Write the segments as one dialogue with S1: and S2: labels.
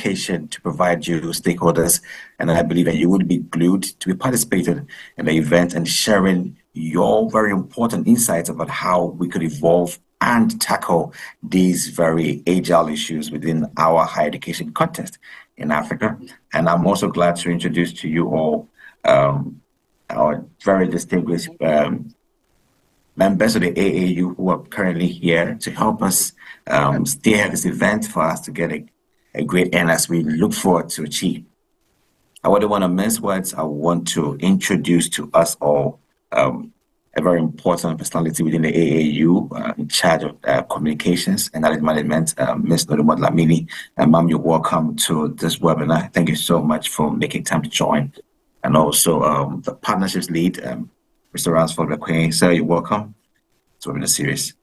S1: education to provide you stakeholders, and I believe that you would be glued to be participating in the event and sharing your very important insights about how we could evolve and tackle these very agile issues within our higher education context in Africa. And I'm also glad to introduce to you all our very distinguished members of the AAU who are currently here to help us steer this event for us to get a great end as we look forward to achieve. I wouldn't want to mince words. I want to introduce to us all a very important personality within the AAU in charge of communications and knowledge management, Ms. Nodumot Lamini. Ma'am, you're welcome to this webinar. Thank you so much for making time to join. And also the partnerships lead, Mr. Ransford McQueen. Sir, you're welcome to webinar series.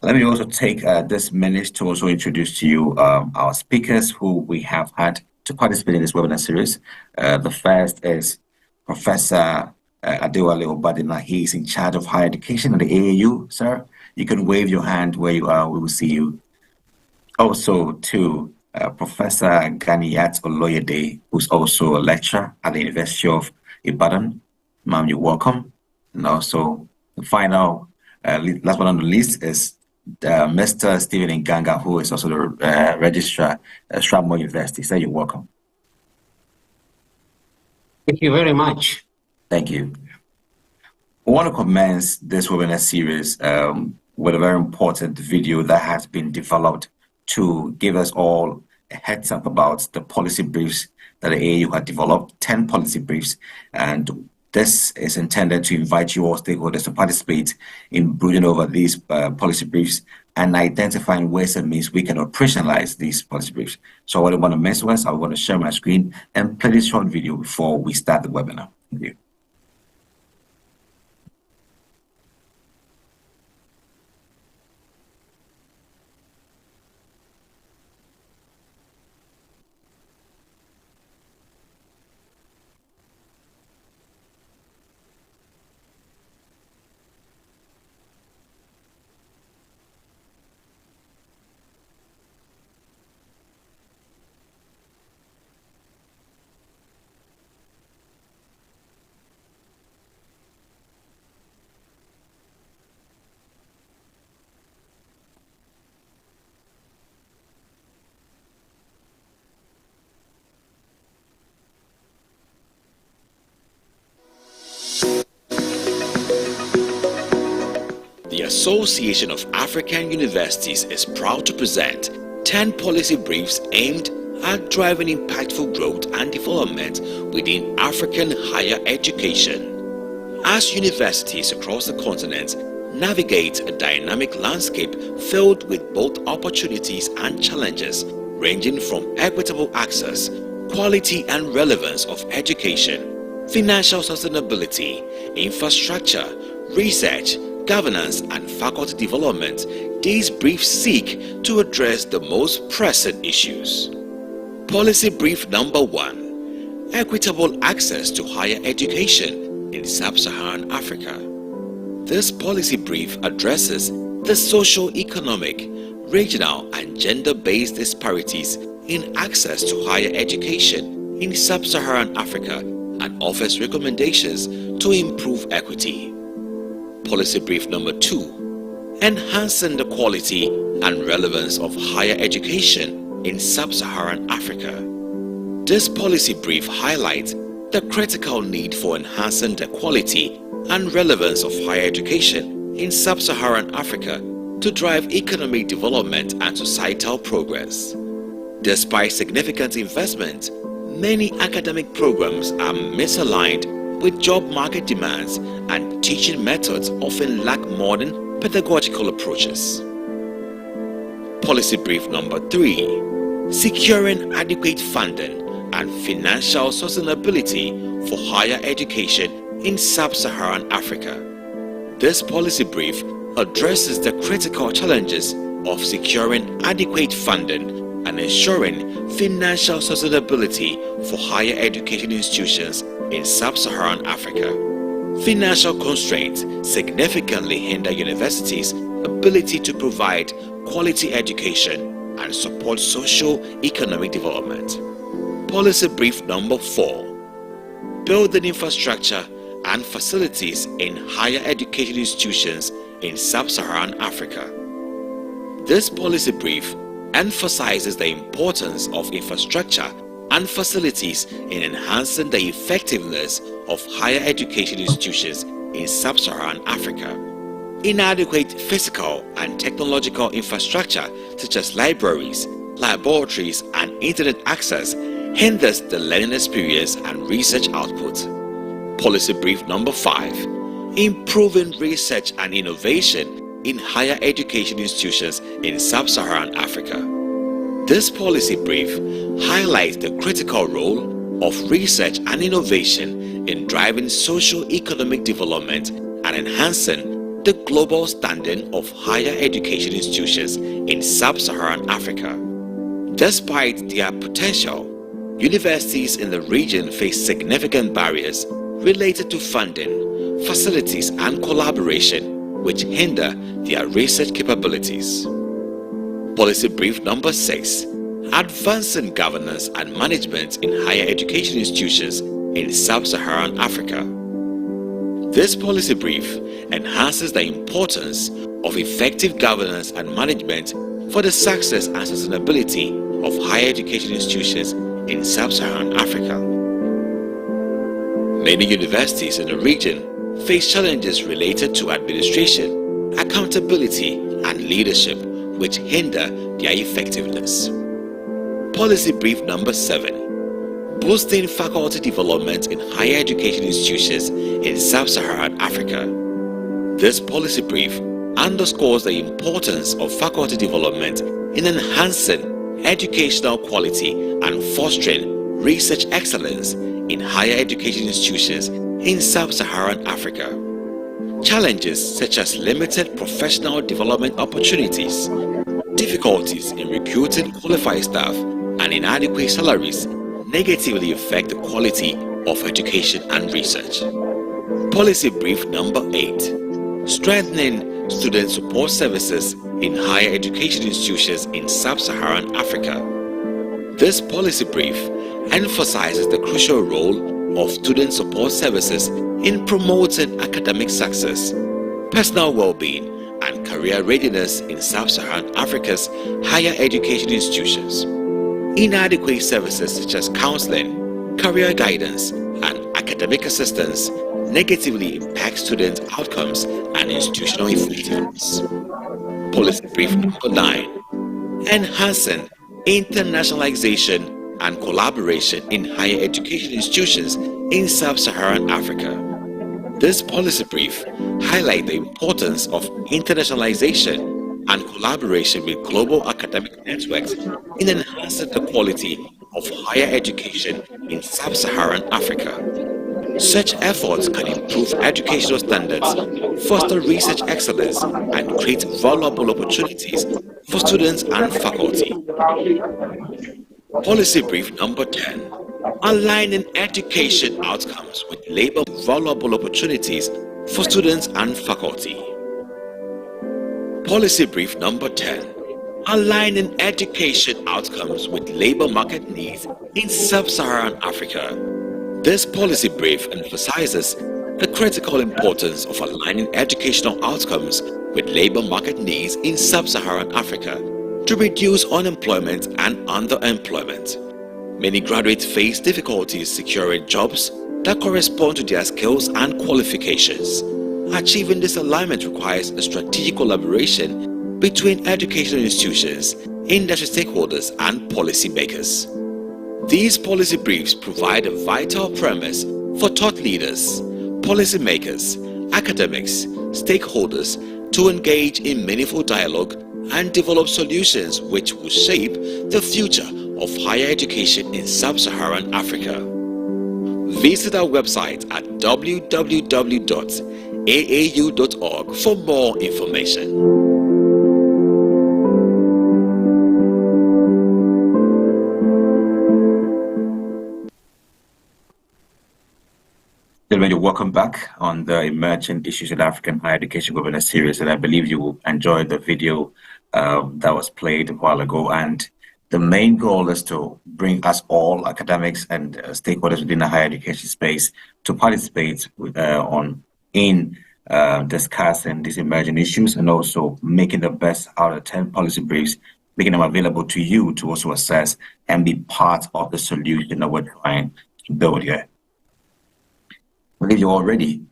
S1: Let me also take this minute to also introduce to you our speakers who we have had to participate in this webinar series. The first is Professor Adewale Obadina. He is in charge of higher education at the AAU. Sir, you can wave your hand where you are. We will see you. Also to Professor Ganiyat Oloyede, who's also a lecturer at the University of Ibadan. Ma'am, you're welcome. And also the final, last but not the least, is Mr. Stephen Nganga, who is also the registrar at Strathmore University. Sir, you're welcome.
S2: Thank you very much.
S1: Thank you. We want to commence this webinar series with a very important video that has been developed to give us all a heads up about the policy briefs that the AAU had developed, 10 policy briefs, and this is intended to invite you all stakeholders to participate in brooding over these policy briefs and identifying ways and means we can operationalize these policy briefs. So what I want to mention is I want to share my screen and play this short video before we start the webinar. Thank you.
S3: The Association of African Universities is proud to present 10 policy briefs aimed at driving impactful growth and development within African higher education. As universities across the continent navigate a dynamic landscape filled with both opportunities and challenges, ranging from equitable access, quality and relevance of education, financial sustainability, infrastructure, research, governance and faculty development, these briefs seek to address the most pressing issues. Policy Brief Number 1: Equitable Access to Higher Education in Sub-Saharan Africa. This policy brief addresses the socio-economic, regional and gender-based disparities in access to higher education in Sub-Saharan Africa and offers recommendations to improve equity. Policy Brief Number 2: Enhancing the quality and relevance of higher education in Sub-Saharan Africa. This policy brief highlights the critical need for enhancing the quality and relevance of higher education in Sub-Saharan Africa to drive economic development and societal progress. Despite significant investment, many academic programs are misaligned with job market demands, and teaching methods often lack modern pedagogical approaches. Policy Brief Number 3: Securing adequate funding and financial sustainability for higher education in Sub-Saharan Africa. This policy brief addresses the critical challenges of securing adequate funding and ensuring financial sustainability for higher education institutions in Sub-Saharan Africa. Financial constraints significantly hinder universities' ability to provide quality education and support socio-economic development. Policy brief number 4. Building infrastructure and facilities in higher education institutions in sub-Saharan Africa. This policy brief emphasizes the importance of infrastructure and facilities in enhancing the effectiveness of higher education institutions in sub-Saharan Africa. Inadequate physical and technological infrastructure such as libraries, laboratories, and internet access hinders the learning experience and research output. Policy brief number 5. Improving research and innovation in higher education institutions in sub-Saharan Africa. This policy brief highlights the critical role of research and innovation in driving socio-economic development and enhancing the global standing of higher education institutions in sub-Saharan Africa. Despite their potential, universities in the region face significant barriers related to funding, facilities, and collaboration, which hinder their research capabilities. Policy brief number 6. Advancing governance and management in higher education institutions in sub-Saharan Africa. This policy brief enhances the importance of effective governance and management for the success and sustainability of higher education institutions in sub-Saharan Africa. Many universities in the region face challenges related to administration, accountability, and leadership, which hinder their effectiveness. Policy brief number 7. Boosting faculty development in higher education institutions in sub-Saharan Africa. This policy brief underscores the importance of faculty development in enhancing educational quality and fostering research excellence in higher education institutions in sub-Saharan Africa. Challenges such as limited professional development opportunities, difficulties in recruiting qualified staff, and inadequate salaries negatively affect the quality of education and research. Policy brief number 8. Strengthening student support services in higher education institutions in sub-Saharan Africa. This policy brief emphasizes the crucial role of student support services in promoting academic success, personal well-being, and career readiness in sub-Saharan Africa's higher education institutions. Inadequate services such as counseling, career guidance, and academic assistance negatively impact student outcomes and institutional effectiveness. Policy brief number 9. Enhancing internationalization and collaboration in higher education institutions in sub-Saharan Africa. This policy brief highlights the importance of internationalization and collaboration with global academic networks in enhancing the quality of higher education in sub-Saharan Africa. Such efforts can improve educational standards, foster research excellence, and create valuable opportunities for students and faculty. Policy brief number 10. Aligning education outcomes with labor valuable opportunities for students and faculty. Policy brief number 10. Aligning education outcomes with labor market needs in sub-Saharan Africa. This policy brief emphasizes the critical importance of aligning educational outcomes with labor market needs in sub-Saharan Africa to reduce unemployment and underemployment. Many graduates face difficulties securing jobs that correspond to their skills and qualifications. Achieving this alignment requires a strategic collaboration between educational institutions, industry stakeholders, and policymakers. These policy briefs provide a vital premise for thought leaders, policymakers, academics, stakeholders to engage in meaningful dialogue and develop solutions which will shape the future of higher education in sub-Saharan Africa. Visit our website at www.aau.org for more information.
S1: Gentlemen, welcome back on the Emerging Issues in African Higher Education webinar series, and I believe you will enjoy the video that was played a while ago. And the main goal is to bring us all, academics and stakeholders within the higher education space, to participate in discussing these emerging issues and also making the best out of 10 policy briefs, making them available to you to also assess and be part of the solution that we're trying to build here. I believe you're all ready.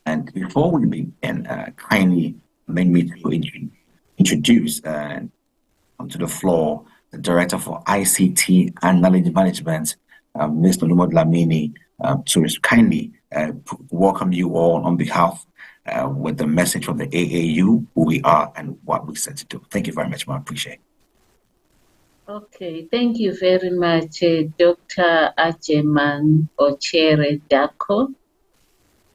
S1: And before we begin, kindly allow me to introduce onto the floor the Director for ICT and Knowledge Management, Mr. Numod Lamini, to kindly welcome you all on behalf with the message from the AAU, who we are and what we set to do. Thank you very much, I appreciate it.
S4: Okay, thank you very much, Dr. Ajeman Ochere Dako.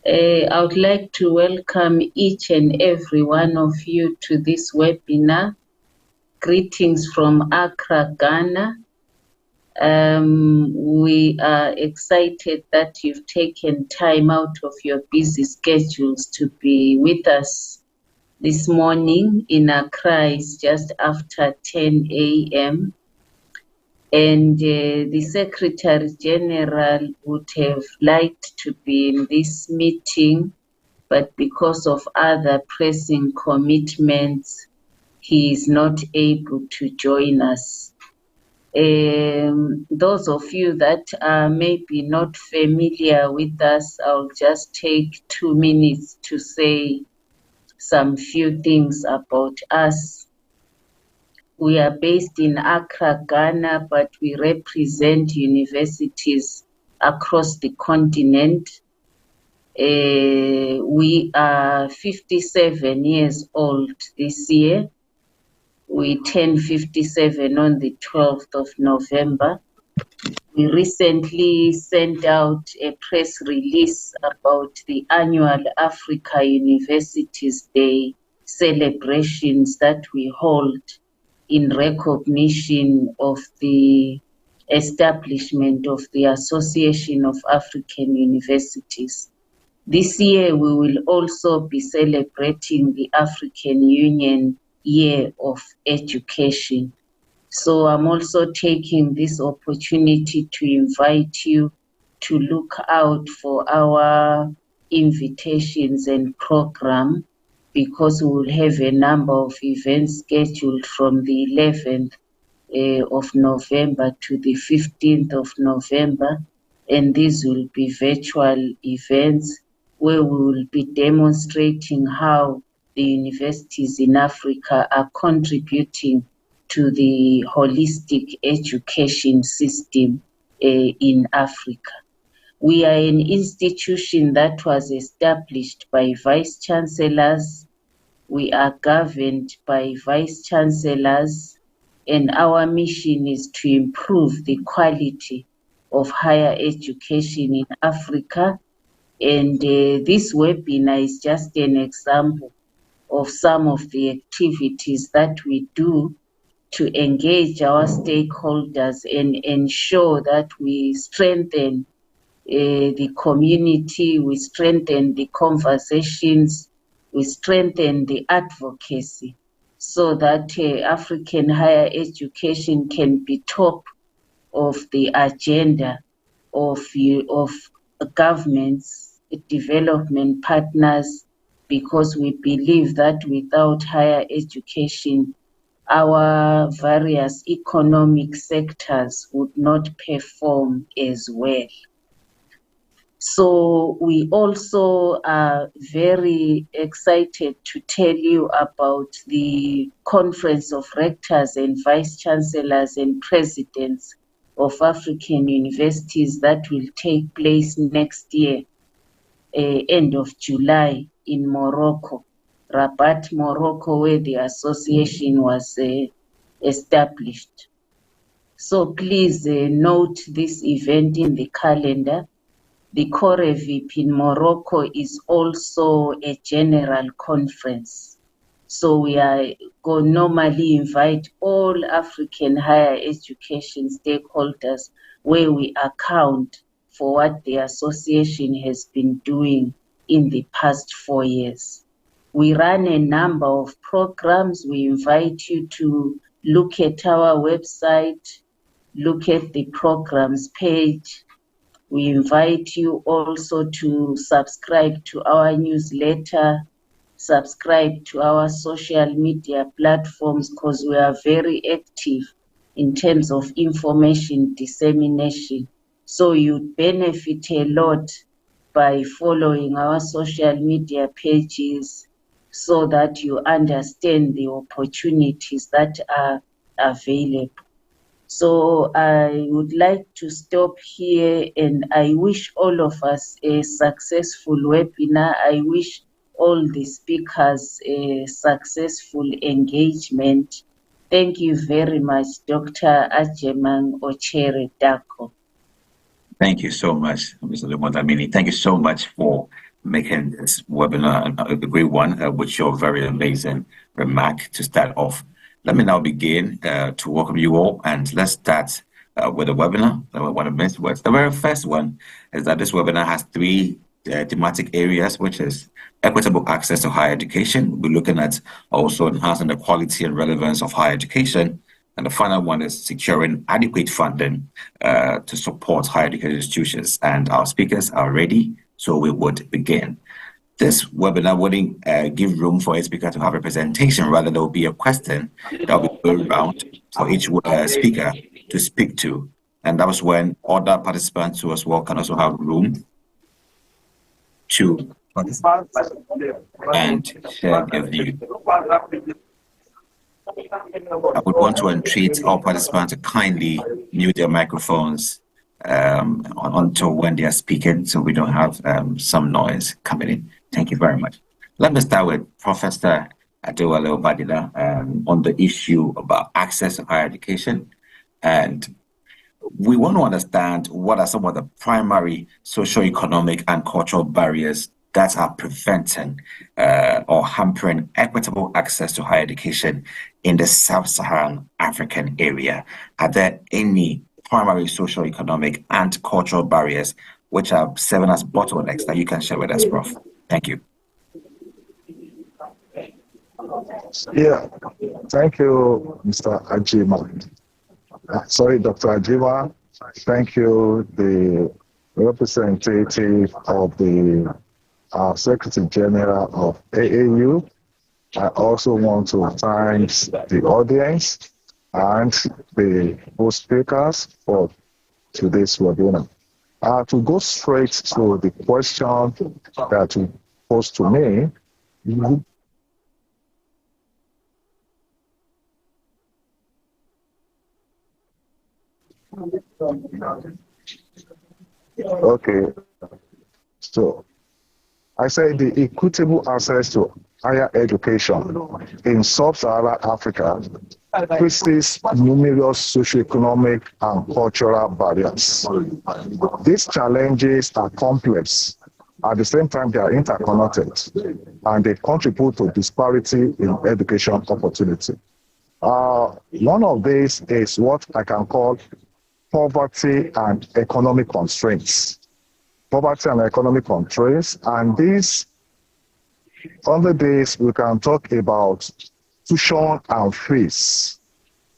S4: I would like to welcome each and every one of you to this webinar. Greetings from Accra, Ghana. We are excited that you've taken time out of your busy schedules to be with us this morning. In Accra, it's just after 10 a.m. And the Secretary General would have liked to be in this meeting, but because of other pressing commitments, he is not able to join us. Those of you that are maybe not familiar with us, I'll just take 2 minutes to say some few things about us. We are based in Accra, Ghana, but we represent universities across the continent. We are 57 years old this year. We turn 57 on the 12th of November. We recently sent out a press release about the annual Africa Universities Day celebrations that we hold in recognition of the establishment of the Association of African Universities. This year, we will also be celebrating the African Union Year of Education. So I'm also taking this opportunity to invite you to look out for our invitations and program, because we will have a number of events scheduled from the 11th of November to the 15th of November. And these will be virtual events where we will be demonstrating how the universities in Africa are contributing to the holistic education system in Africa. We are an institution that was established by vice chancellors. We are governed by vice chancellors, and our mission is to improve the quality of higher education in Africa. And this webinar is just an example of some of the activities that we do to engage our stakeholders and ensure that we strengthen the community, we strengthen the conversations, we strengthen the advocacy, so that African higher education can be top of the agenda of governments, development partners, because we believe that without higher education, our various economic sectors would not perform as well. So we also are very excited to tell you about the Conference of Rectors and Vice Chancellors and Presidents of African Universities that will take place next year, end of July in Morocco, Rabat, Morocco, where the association was established. So please note this event in the calendar. The COREVIP in Morocco is also a general conference. So we are going to normally invite all African higher education stakeholders, where we account for what the association has been doing in the past 4 years. We run a number of programs. We invite you to look at our website, look at the programs page. We invite you also to subscribe to our newsletter, subscribe to our social media platforms, because we are very active in terms of information dissemination. So you benefit a lot by following our social media pages so that you understand the opportunities that are available. So I would like to stop here, and I wish all of us a successful webinar. I wish all the speakers a successful engagement. Thank you very much, Dr. Agyemang Ochere Darko.
S1: Thank you so much, Mr. Lumondamini. Thank you so much for making this webinar a great one with your very amazing remark to start off. Let me now begin to welcome you all, and let's start with the webinar. One of the words. The very first one is that this webinar has three thematic areas, which is equitable access to higher education. We're looking at also enhancing the quality and relevance of higher education. And the final one is securing adequate funding to support higher education institutions. And our speakers are ready, so we would begin. This webinar wouldn't give room for a speaker to have a presentation. Rather, there will be a question that will be going around for each speaker to speak to. And that was when other participants who as well can also have room to participate and share their view. I would want to entreat all participants to kindly mute their microphones until when they are speaking, so we don't have some noise coming in. Thank you very much. Let me start with Professor Adewale Obadila on the issue about access to higher education. And we want to understand what are some of the primary socio-economic and cultural barriers that are preventing or hampering equitable access to higher education in the sub-Saharan African area. Are there any primary socio-economic and cultural barriers which are serving as bottlenecks that you can share with us, Prof? Thank you.
S5: Yeah, thank you, Mr. Agyemang. Sorry, Dr. Agyemang. Thank you, the representative of the Secretary General of AAU. I also want to thank the audience and the host speakers for today's webinar. To go straight to the question that you posed to me, okay, so I say the equitable access to higher education in sub-Saharan Africa faces numerous socioeconomic and cultural barriers. These challenges are complex. At the same time, they are interconnected, and they contribute to disparity in education opportunity. One of these is what I can call poverty and economic constraints. Poverty and economic constraints, and these, under this, we can talk about tuition and fees.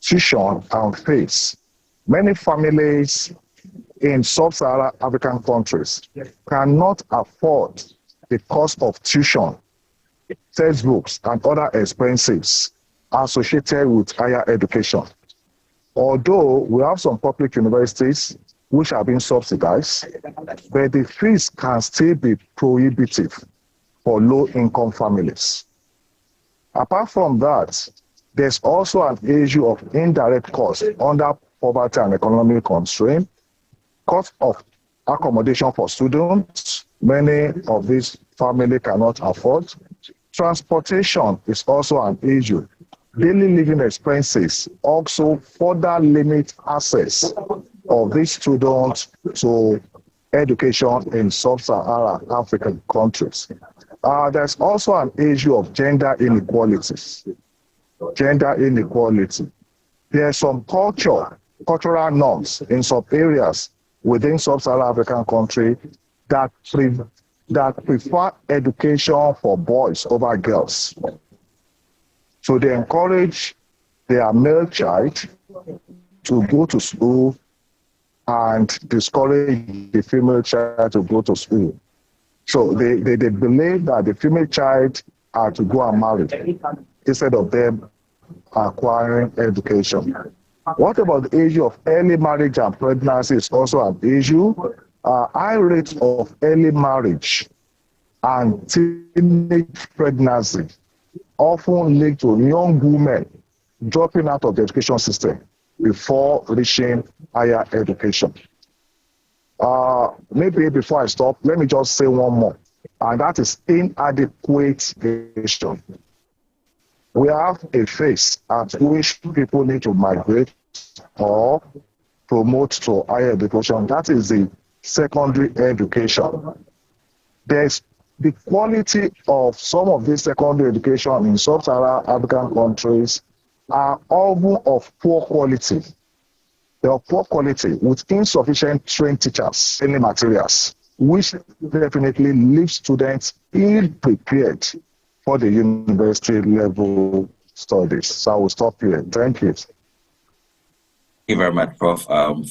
S5: Tuition and fees. Many families in sub-Saharan African countries cannot afford the cost of tuition, textbooks, and other expenses associated with higher education. Although we have some public universities which are being subsidized, but the fees can still be prohibitive for low-income families. Apart from that, there's also an issue of indirect costs under poverty and economic constraint, cost of accommodation for students, many of these families cannot afford. Transportation is also an issue. Daily living expenses also further limit access of these students to education in sub-Saharan African countries. There's also an issue of gender inequalities. Gender inequality. There are some cultural norms in some areas within sub-Saharan African country that that prefer education for boys over girls. So they encourage their male child to go to school and discourage the female child to go to school. So they believe that the female child are to go and marry instead of them acquiring education. What about the issue of early marriage and pregnancy is also an issue. High rates of early marriage and teenage pregnancy often lead to young women dropping out of the education system before reaching higher education. Maybe before I stop, let me just say one more, and that is inadequate education. We have a phase at which people need to migrate or promote to higher education. That is the secondary education. There's the quality of some of this secondary education in sub-Saharan African countries are often of poor quality. They are poor quality with insufficient trained teachers, any materials, which definitely leaves students ill-prepared for the university level studies. So I will stop here. Thank you.
S1: Thank you very much, Prof,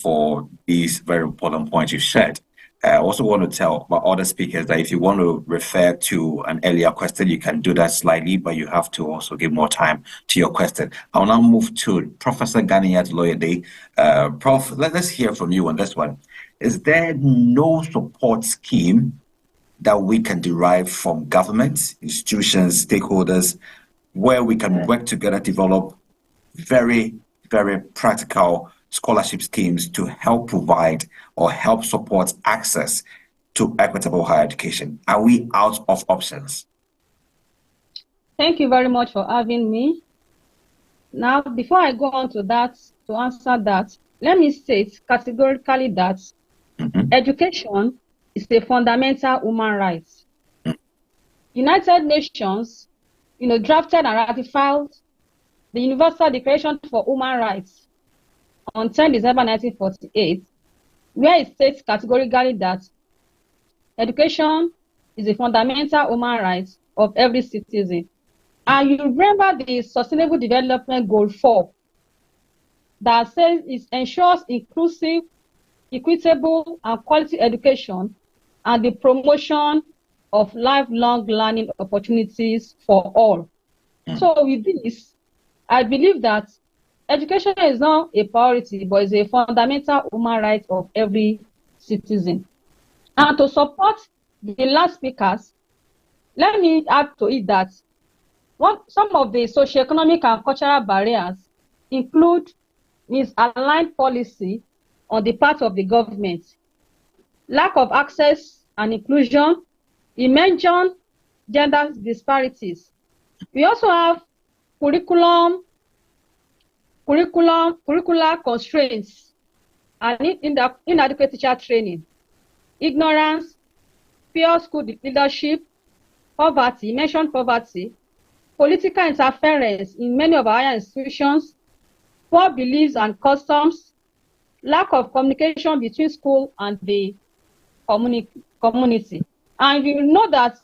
S1: for these very important points you shared. I also want to tell my other speakers that if you want to refer to an earlier question, you can do that slightly, but you have to also give more time to your question. I'll now move to Professor Ganiyat Oloyede. Prof, let's hear from you on this one. Is there no support scheme that we can derive from governments, institutions, stakeholders, where we can work together, develop very, very practical scholarship schemes to help provide or help support access to equitable higher education? Are we out of options?
S6: Thank you very much for having me. Now, before I go on to that, to answer that, let me state categorically that education is a fundamental human right. United Nations, drafted and ratified the Universal Declaration for Human Rights on 10 December 1948, where it states categorically that education is a fundamental human right of every citizen. And you remember the Sustainable Development Goal 4 that says it ensures inclusive, equitable, and quality education and the promotion of lifelong learning opportunities for all. So with this, I believe that education is not a priority, but is a fundamental human right of every citizen. And to support the last speakers, let me add to it that some of the socioeconomic and cultural barriers include misaligned policy on the part of the government, lack of access and inclusion, emerging gender disparities. We also have curricular constraints and inadequate teacher training, ignorance, poor school leadership, poverty, mentioned poverty, political interference in many of our higher institutions, poor beliefs and customs, lack of communication between school and the community. And you know that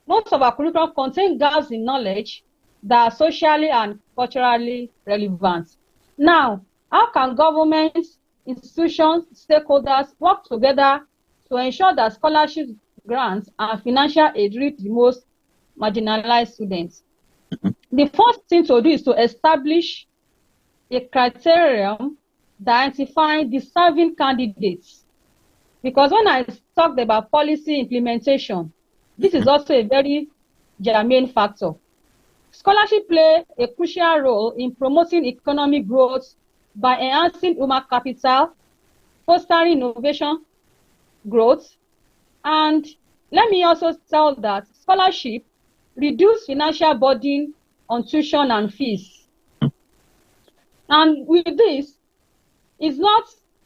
S6: most of our curriculum contain gaps in knowledge that are socially and culturally relevant. Now, how can governments, institutions, stakeholders work together to ensure that scholarships, grants, and financial aid reach the most marginalized students? The first thing to do is to establish a criterion that identifies deserving candidates. Because when I talked about policy implementation, this is also a very germane factor. Scholarship play a crucial role in promoting economic growth by enhancing human capital, fostering innovation, growth, and let me also tell that scholarship reduce financial burden on tuition and fees. And with this, it's not,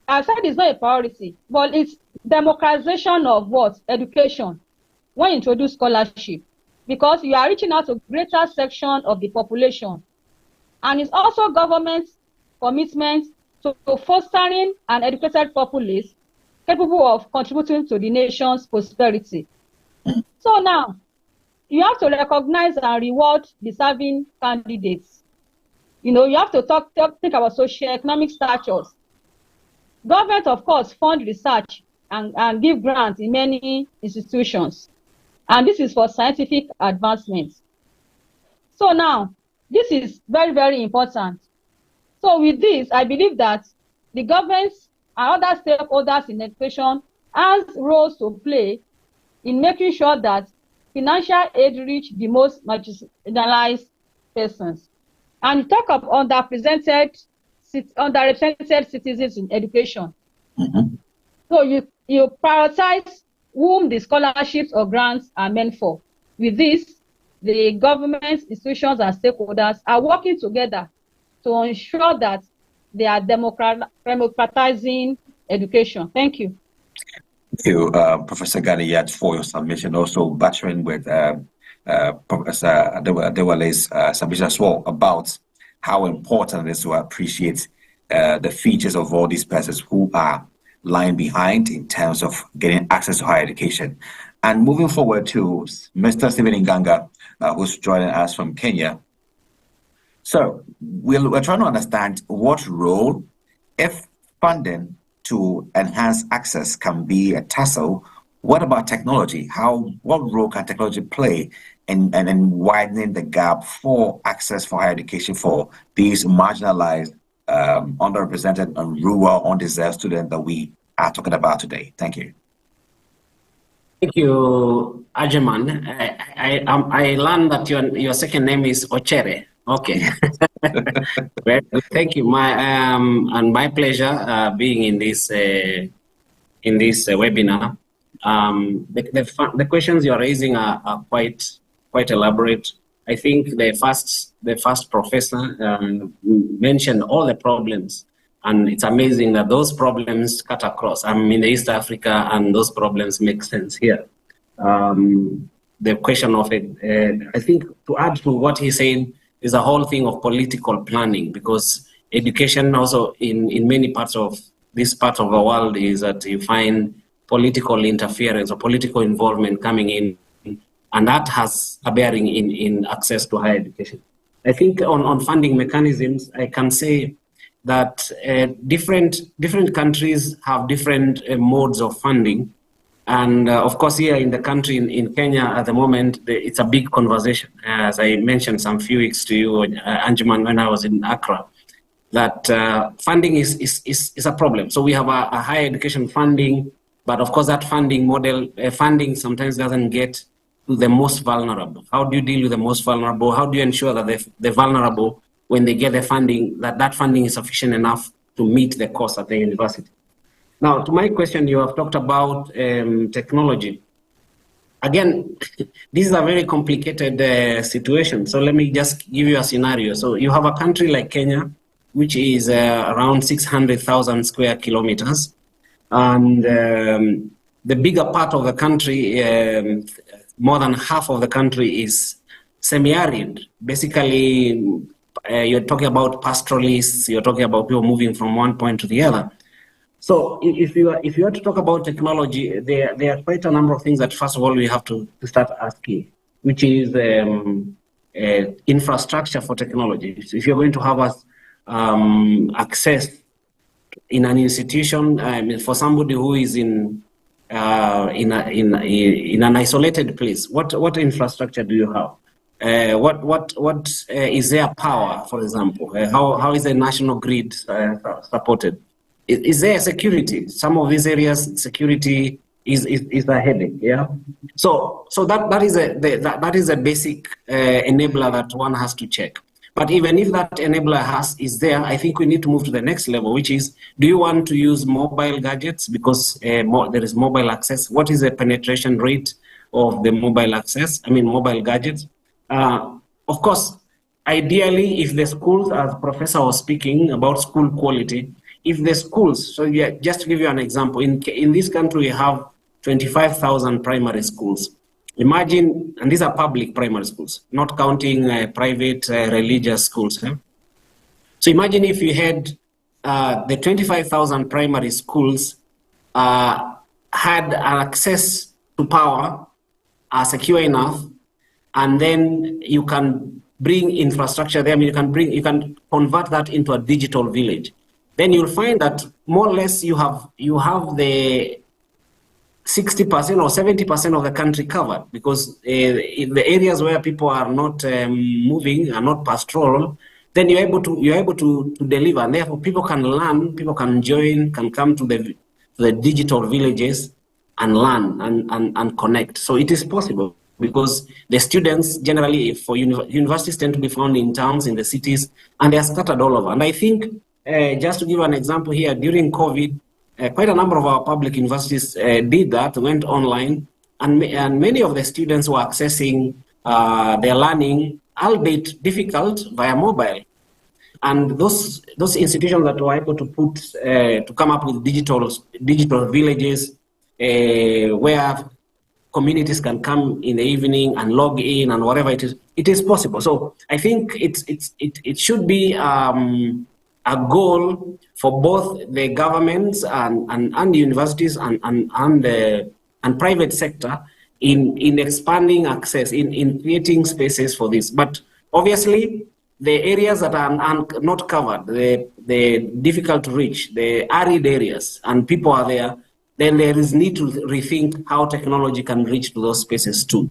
S6: I said it's not a priority, but it's democratization of what? Education. When you introduce scholarship, because you are reaching out to a greater section of the population. And it's also government's commitment to fostering an educated populace capable of contributing to the nation's prosperity. So now, you have to recognize and reward deserving candidates. You know, you have to think about socio-economic statures. Government, of course, fund research and give grants in many institutions. And this is for scientific advancement. So now, this is very, very important. So with this, I believe that the governments and other stakeholders in education has roles to play in making sure that financial aid reach the most marginalized persons. And you talk of underrepresented citizens in education.
S1: Mm-hmm.
S6: So you prioritize whom the scholarships or grants are meant for. With this, the government, institutions, and stakeholders are working together to ensure that they are democratizing education. Thank you.
S1: Thank you, Professor Ganiyat, for your submission. Also, battering with Professor Adewale's submission as well about how important it is to appreciate the features of all these persons who are lying behind in terms of getting access to higher education. And moving forward to Mr. Stephen Inganga, who's joining us from Kenya. So we're trying to understand what role, if funding to enhance access can be a tussle, what about technology? What role can technology play in widening the gap for access for higher education for these marginalized, underrepresented and rural undeserved students that we are talking about today? Thank you.
S2: Thank you, Ajaman. I learned that your second name is Ochere. Okay. Very good. Thank you. And my pleasure being in this webinar. The questions you are raising are quite elaborate. I think the first professor mentioned all the problems, and it's amazing that those problems cut across. I'm in East Africa, and those problems make sense here. The question of it, I think, to add to what he said, is a whole thing of political planning, because education also in many parts of this part of the world is that you find political interference or political involvement coming in, and that has a bearing in access to higher education. I think on funding mechanisms, I can say that different countries have different modes of funding. And of course, here in the country, in Kenya at the moment, it's a big conversation. As I mentioned some few weeks to you, Anjuman, when I was in Accra, that funding is a problem. So we have a higher education funding, but of course that funding model, funding sometimes doesn't get to the most vulnerable. How do you deal with the most vulnerable? How do you ensure that the vulnerable, when they get the funding, that funding is sufficient enough to meet the cost at the university? Now, to my question, you have talked about technology. Again, this is a very complicated situation. So let me just give you a scenario. So you have a country like Kenya, which is around 600,000 square kilometers. And the bigger part of the country, more than half of the country is semi-arid. Basically, you're talking about pastoralists, you're talking about people moving from one point to the other. So if you are to talk about technology, there are quite a number of things that, first of all, we have to start asking, which is infrastructure for technology. So if you're going to have access in an institution, for somebody who is in an isolated place, what infrastructure do you have? What is their power, for example? How is the national grid supported? Is there security? Some of these areas, security is a headache. Yeah. So that is a basic enabler that one has to check. But even if that enabler is there, I think we need to move to the next level, which is: do you want to use mobile gadgets because there is mobile access? What is the penetration rate of the mobile access? I mean, mobile gadgets. Of course, ideally, if the schools, as Professor was speaking about school quality. If the schools, so yeah, just to give you an example, in this country we have 25,000 primary schools. Imagine, and these are public primary schools, not counting private religious schools. So imagine if you had the 25,000 primary schools had access to power are secure enough, and then you can bring infrastructure there. I mean, you can convert that into a digital village. Then you'll find that more or less you have the 60% or 70% of the country covered, because in the areas where people are not moving, are not pastoral, then you're able to deliver, and therefore people can learn, people can join, can come to the digital villages and learn and connect. So it is possible, because the students generally for universities tend to be found in towns, in the cities, and they are scattered all over. And I think, just to give an example here, during COVID, quite a number of our public universities did that, went online, and many of the students were accessing their learning, albeit difficult, via mobile. And those institutions that were able to come up with digital villages where communities can come in the evening and log in and whatever it is possible. So I think it should be a goal for both the governments and the universities and private sector in expanding access, in creating spaces for this. But obviously, the areas that are not covered, the difficult to reach, the arid areas, and people are there, then there is need to rethink how technology can reach to those spaces too.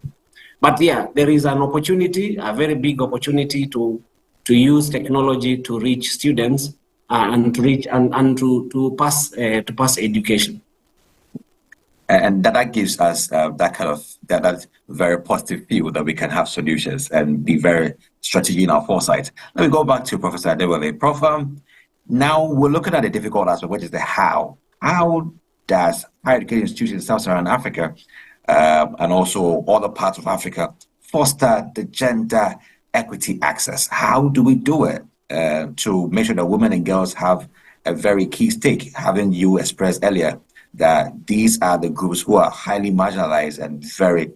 S2: But yeah, there is an opportunity, a very big opportunity to use technology to reach students and to reach and to pass education.
S1: And that gives us that very positive view that we can have solutions and be very strategic in our foresight. Let me go back to Professor Adewale. Prof, now we're looking at a difficult aspect, which is the how. How does higher education institutions in Sub-Saharan Africa and also other parts of Africa foster the gender equity access? How do we do it to make sure that women and girls have a very key stake? Having you expressed earlier that these are the groups who are highly marginalized and very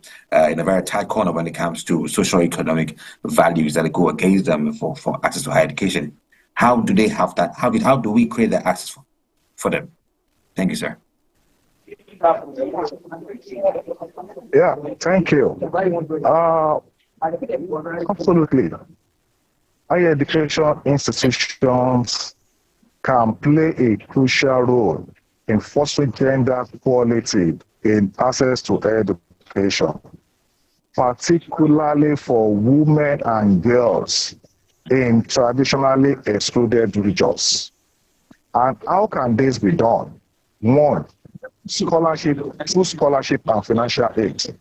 S1: in a very tight corner when it comes to socio-economic values that go against them for access to higher education. How do they have that? How do we create that access for them? Thank you, sir.
S5: Yeah, thank you. Absolutely. Higher education institutions can play a crucial role in fostering gender equality in access to education, particularly for women and girls in traditionally excluded regions. And how can this be done? One, through scholarship and financial aid.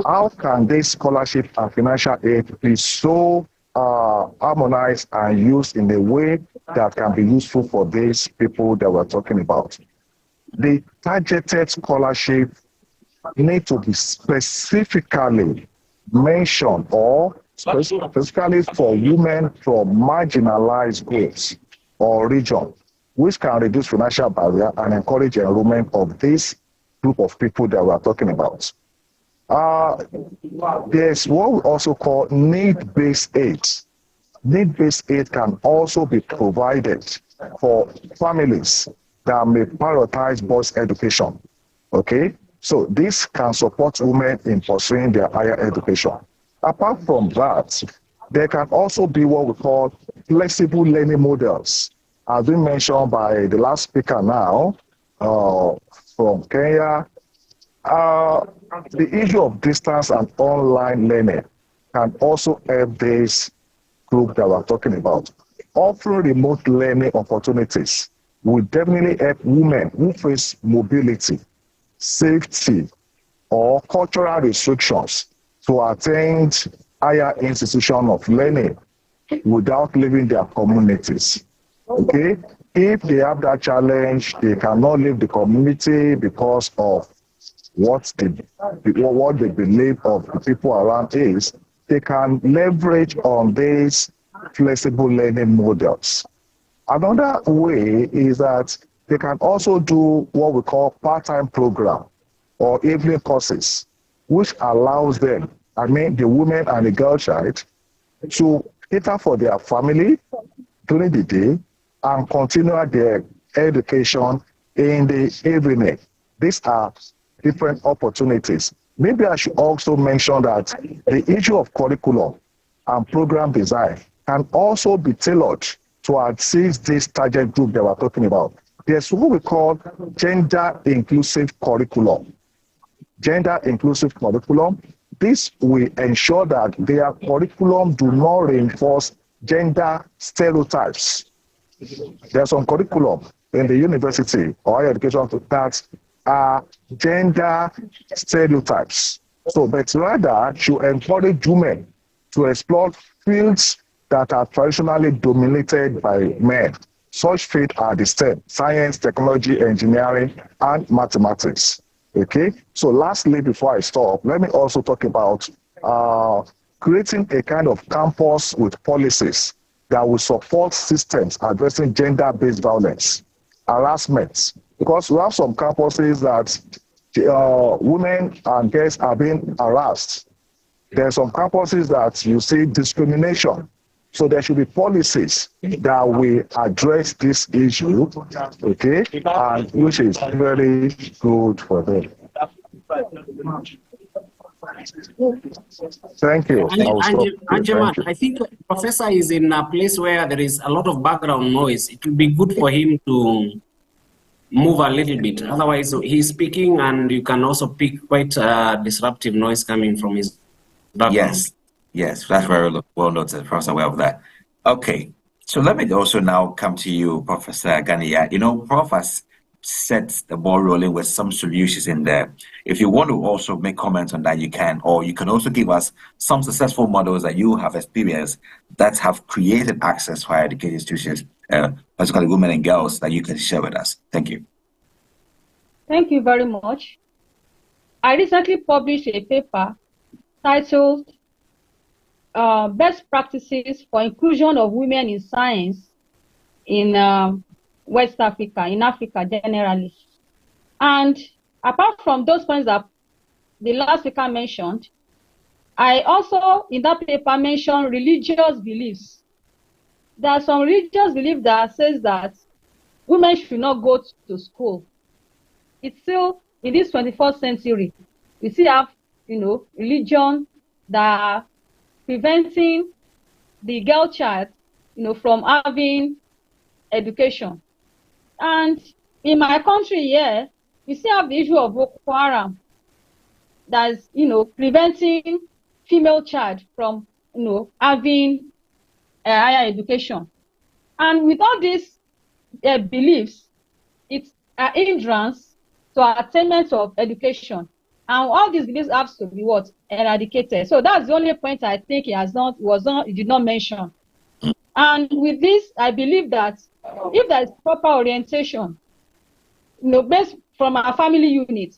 S5: How can this scholarship and financial aid be so harmonized and used in a way that can be useful for these people that we're talking about? The targeted scholarship need to be specifically mentioned or specifically for women from marginalized groups or regions, which can reduce financial barrier and encourage enrollment of this group of people that we're talking about. There's what we also call need-based aid. Need-based aid can also be provided for families that may prioritize boys' education. Okay? So this can support women in pursuing their higher education. Apart from that, there can also be what we call flexible learning models, as been mentioned by the last speaker now from Kenya. The issue of distance and online learning can also help this group that we're talking about. Offering remote learning opportunities will definitely help women who face mobility, safety, or cultural restrictions to attend higher institutions of learning without leaving their communities. Okay? If they have that challenge, they cannot leave the community because of what they believe of the people around is, they can leverage on these flexible learning models. Another way is that they can also do what we call part-time program or evening courses, which allows them, the women and the girl child, to cater for their family during the day and continue their education in the evening. These are different opportunities. Maybe I should also mention that the issue of curriculum and program design can also be tailored to assist this target group that we're talking about. There's what we call gender inclusive curriculum. Gender inclusive curriculum. This will ensure that their curriculum do not reinforce gender stereotypes. There's some curriculum in the university or higher education that are gender stereotypes. So, but rather to encourage women to explore fields that are traditionally dominated by men. Such fields are the STEM, science, technology, engineering, and mathematics. Okay, so lastly, before I stop, let me also talk about creating a kind of campus with policies that will support systems addressing gender-based violence, harassment, because we have some campuses that women and girls are being harassed. There are some campuses that you see discrimination. So there should be policies that will address this issue, okay, and which is very good for them. Thank you.
S2: Anjemat, I think Professor is in a place where there is a lot of background noise. It would be good for him to move a little bit. Otherwise, he's speaking and you can also pick quite disruptive noise coming from his background.
S1: Yes, that's very well noted. Professor, aware of that. Okay, so let me also now come to you, Professor Ganiya. You know, Prof has set the ball rolling with some solutions in there. If you want to also make comments on that, you can, or you can also give us some successful models that you have experienced that have created access for higher education institutions, particularly women and girls, that you can share with us. Thank you.
S6: Thank you very much. I recently published a paper titled Best Practices for Inclusion of Women in Science in West Africa, in Africa generally. And apart from those points that the last speaker mentioned, I also, in that paper, mentioned religious beliefs. There are some religious beliefs that says that women should not go to school. It's still, in this 21st century, we still have, religion that are preventing the girl child, from having education. And in my country here, we still have the issue of Boko Haram that's, preventing female child from, having a higher education. And with all these beliefs, it's an hindrance to attainment of education. And all these beliefs have to be eradicated. So that's the only point I think he did not mention. And with this, I believe that if there is proper orientation, based from our family unit,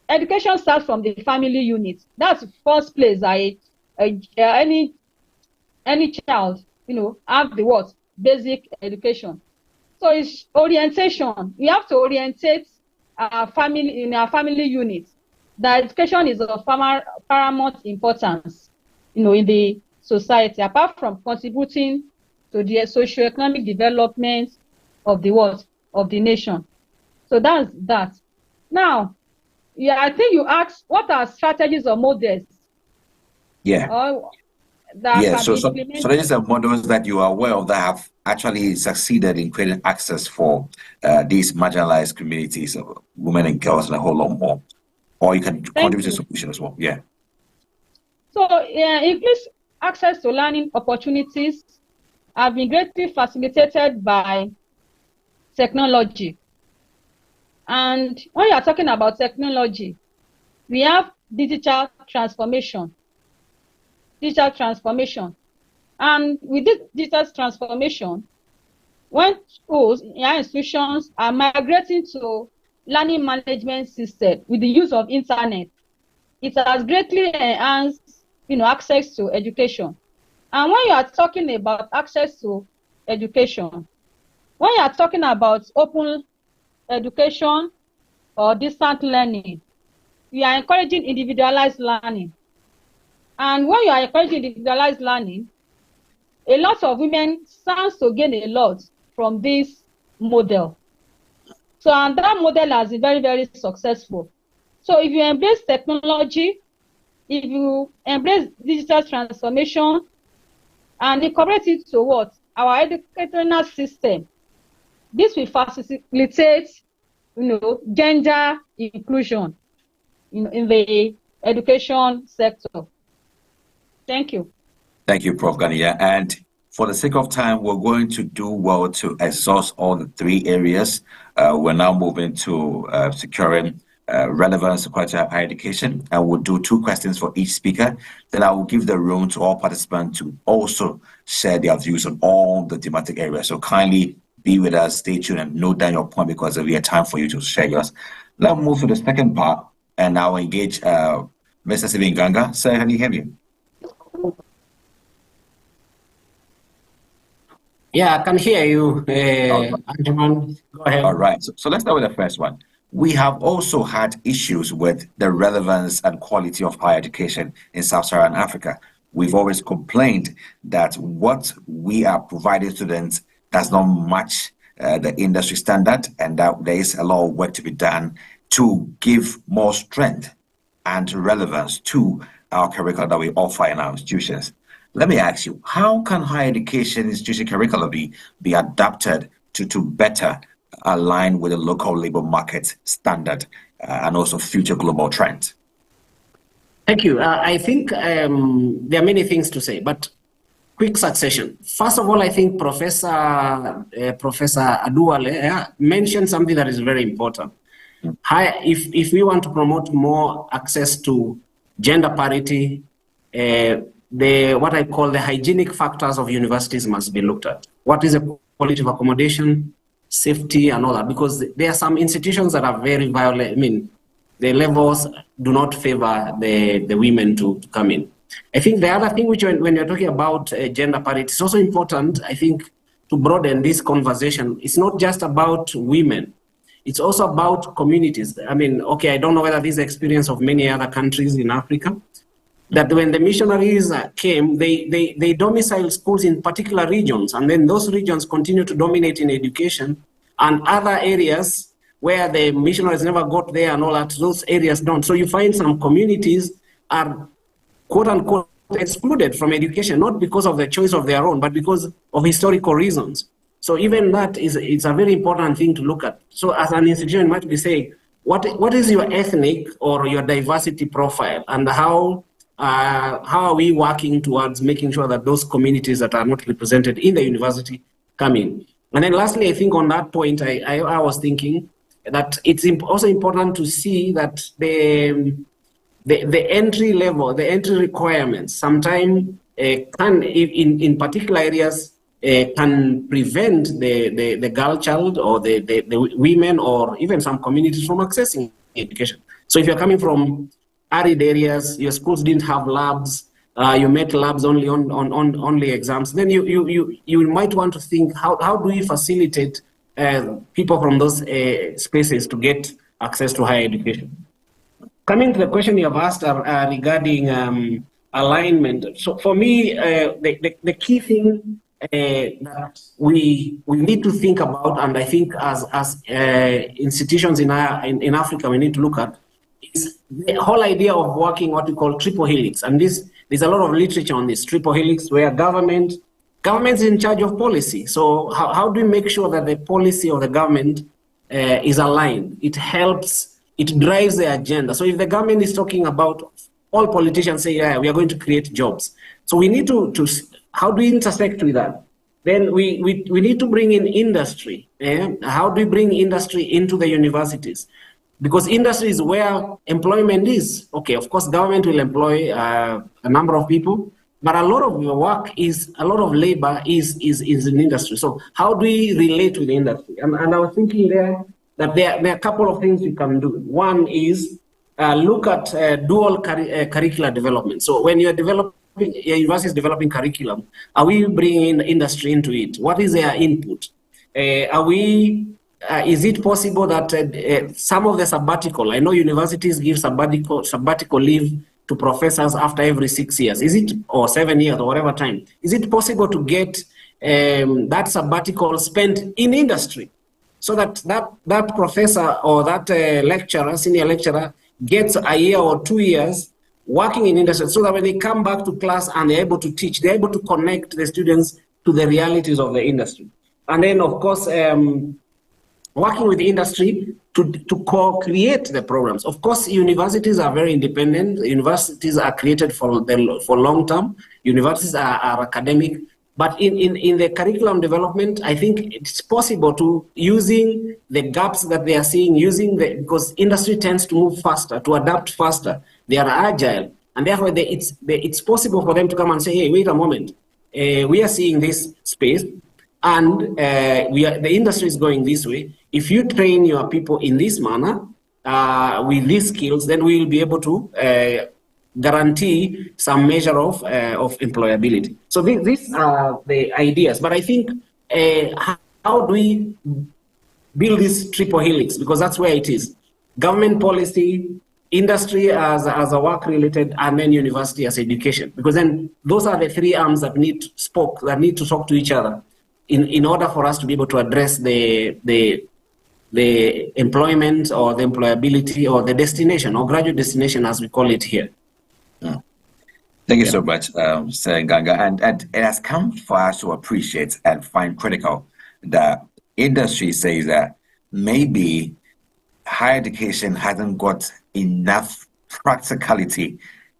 S6: education starts from the family unit. That's the first place any child, have the basic education. So it's orientation. We have to orientate our family in our family unit. That education is of paramount importance, in the society, apart from contributing to the socioeconomic development of the nation. So that's that. Now, I think you asked what are strategies or models?
S1: Yeah. So these are models that you are aware of that have actually succeeded in creating access for these marginalized communities of women and girls and a whole lot more. Or you can contribute to the solution as well. Yeah.
S6: So increased access to learning opportunities have been greatly facilitated by technology. And when you are talking about technology, we have digital transformation. And with this digital transformation, when schools and institutions are migrating to learning management system with the use of internet, it has greatly enhanced, access to education. And when you are talking about access to education, when you are talking about open education or distant learning, you are encouraging individualized learning. And when you are encouraging individualized learning, a lot of women stand to gain a lot from this model. So, and that model has been very, very successful. So if you embrace technology, if you embrace digital transformation and incorporate it to what? Our educational system, this will facilitate, gender inclusion in the education sector. Thank you.
S1: Thank you, Prof. Ganiya. And for the sake of time, we're going to do well to exhaust all the three areas. We're now moving to securing relevance to quality of higher education, and we'll do 2 questions for each speaker. Then I will give the room to all participants to also share their views on all the thematic areas. So kindly be with us, stay tuned, and note down your point because there'll be a time for you to share yours. Let's move to the second part, and I'll engage Mr. Stephen Ganga. Sir, can you hear me?
S2: Yeah, I can hear you, Anjuman. Go ahead.
S1: All right, so let's start with the first one. We have also had issues with the relevance and quality of higher education in Sub-Saharan Africa. We've always complained that what we are providing students does not match the industry standard, and that there is a lot of work to be done to give more strength and relevance to our curriculum that we offer in our institutions. Let me ask you, how can higher education institution curricula be adapted to better align with the local labor market standard and also future global trends?
S2: Thank you. I think there are many things to say, but quick succession. First of all, I think Professor Aduwale mentioned something that is very important. If we want to promote more access to gender parity, what I call the hygienic factors of universities must be looked at. What is the quality of accommodation, safety, and all that? Because there are some institutions that are very violent. I mean, the levels do not favor the women to come in. I think the other thing, which when you're talking about gender parity, it's also important, I think, to broaden this conversation. It's not just about women. It's also about communities. I mean, okay, I don't know whether this is the experience of many other countries in Africa, that when the missionaries came, they domiciled schools in particular regions, and then those regions continue to dominate in education, and other areas where the missionaries never got there and all that, those areas don't. So you find some communities are quote unquote excluded from education, not because of the choice of their own, but because of historical reasons. So even that it's a very important thing to look at. So as an institution, you might be saying, what is your ethnic or your diversity profile, and how are we working towards making sure that those communities that are not represented in the university come in? And then lastly, I think on that point, I was thinking that it's also important to see that the entry level, the entry requirements sometimes can, in particular areas, can prevent the girl child or the women or even some communities from accessing education. So if you're coming from arid areas, your schools didn't have labs, you met labs only on exams, then you might want to think, how do we facilitate people from those spaces to get access to higher education? Coming to the question you have asked regarding alignment. So for me, the key thing that we need to think about, and I think as institutions in Africa we need to look at, is the whole idea of working what we call triple helix. And there's a lot of literature on this triple helix, where government's in charge of policy. So how do we make sure that the policy of the government is aligned? It helps, it drives the agenda. So if the government is talking about, all politicians say, yeah, we are going to create jobs. So we need to how do we intersect with that? Then we need to bring in industry. How do we bring industry into the universities? Because industry is where employment is. Okay, of course, government will employ a number of people, but a lot of your work a lot of labor is in industry. So how do we relate with the industry? And I was thinking there that there are a couple of things we can do. One is look at dual curricular development. So when you're developing, your university is developing curriculum, are we bringing industry into it? What is their input? Is it possible that some of the sabbatical, I know universities give sabbatical leave to professors after every 6 years, is it, or 7 years or whatever time, is it possible to get that sabbatical spent in industry? so that that professor or that lecturer, senior lecturer, gets a year or 2 years working in industry, so that when they come back to class and they're able to teach, they're able to connect the students to the realities of the industry. And then, of course, working with the industry to co-create the programs. Of course, universities are very independent. Universities are created for long term. Universities are academic. But in the curriculum development, I think it's possible to, using the gaps that they are seeing, because industry tends to move faster, to adapt faster. They are agile. And therefore, it's possible for them to come and say, hey, wait a moment. We are seeing this space, and the industry is going this way. If you train your people in this manner, with these skills, then we will be able to guarantee some measure of employability. So these are the ideas. But I think, how do we build this triple helix? Because that's where it is. Government policy, industry as a work-related, and then university as education. Because then those are the three arms that need to talk to each other in order for us to be able to address the employment or the employability or the destination or graduate destination, as we call it here.
S1: Thank you so much, Sir Nganga. And it has come for us to appreciate and find critical that industry says that maybe higher education hasn't got enough practicality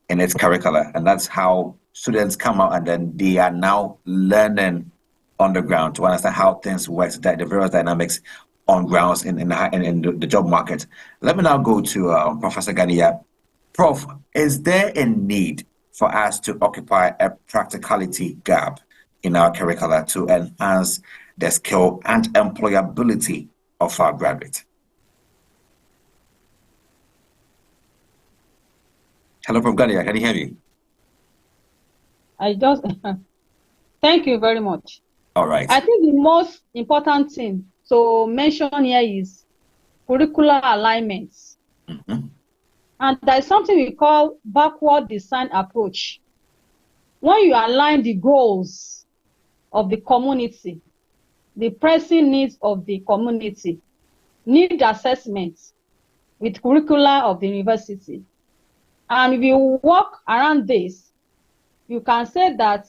S1: in its curricula. And that's how students come out, and then they are now learning on the ground to understand how things work, the various dynamics on grounds in the job market. Let me now go to Professor Ganiya. Prof, is there a need for us to occupy a practicality gap in our curricula to enhance the skill and employability of our graduates? Hello, Prof. Ganiya, can you hear me?
S6: Thank you very much.
S1: All right.
S6: I think the most important thing to mention here is curricular alignments.
S1: Mm-hmm.
S6: And there is something we call backward design approach. When you align the goals of the community, the pressing needs of the community, need assessments with curricula of the university, and if you work around this, you can say that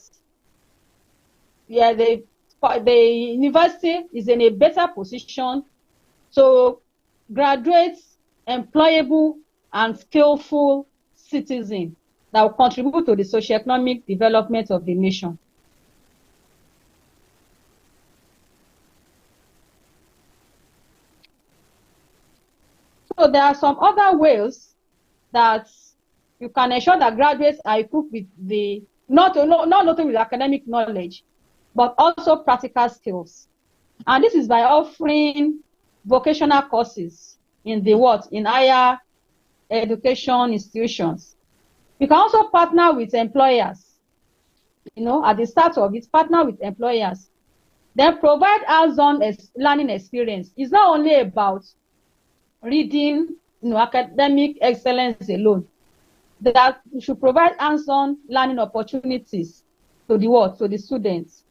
S6: the university is in a better position to graduate employable and skillful citizens that will contribute to the socioeconomic development of the nation. So there are some other ways that you can ensure that graduates are equipped with not only with academic knowledge, but also practical skills. And this is by offering vocational courses in higher education institutions. You can also partner with employers. At the start of it, partner with employers. Then provide hands-on learning experience. It's not only about reading, academic excellence alone. That you should provide hands-on learning opportunities to the students.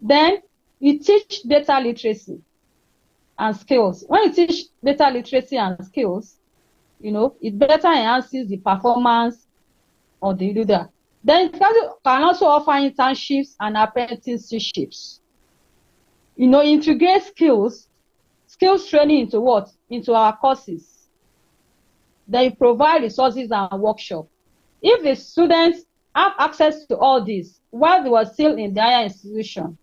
S6: Then you teach data literacy and skills. When you teach data literacy and skills, it better enhances the performance of the leader. Then you can also offer internships and apprenticeships. Integrate skills training into our courses. Then you provide resources and workshops. If the students have access to all this while they were still in the higher institution,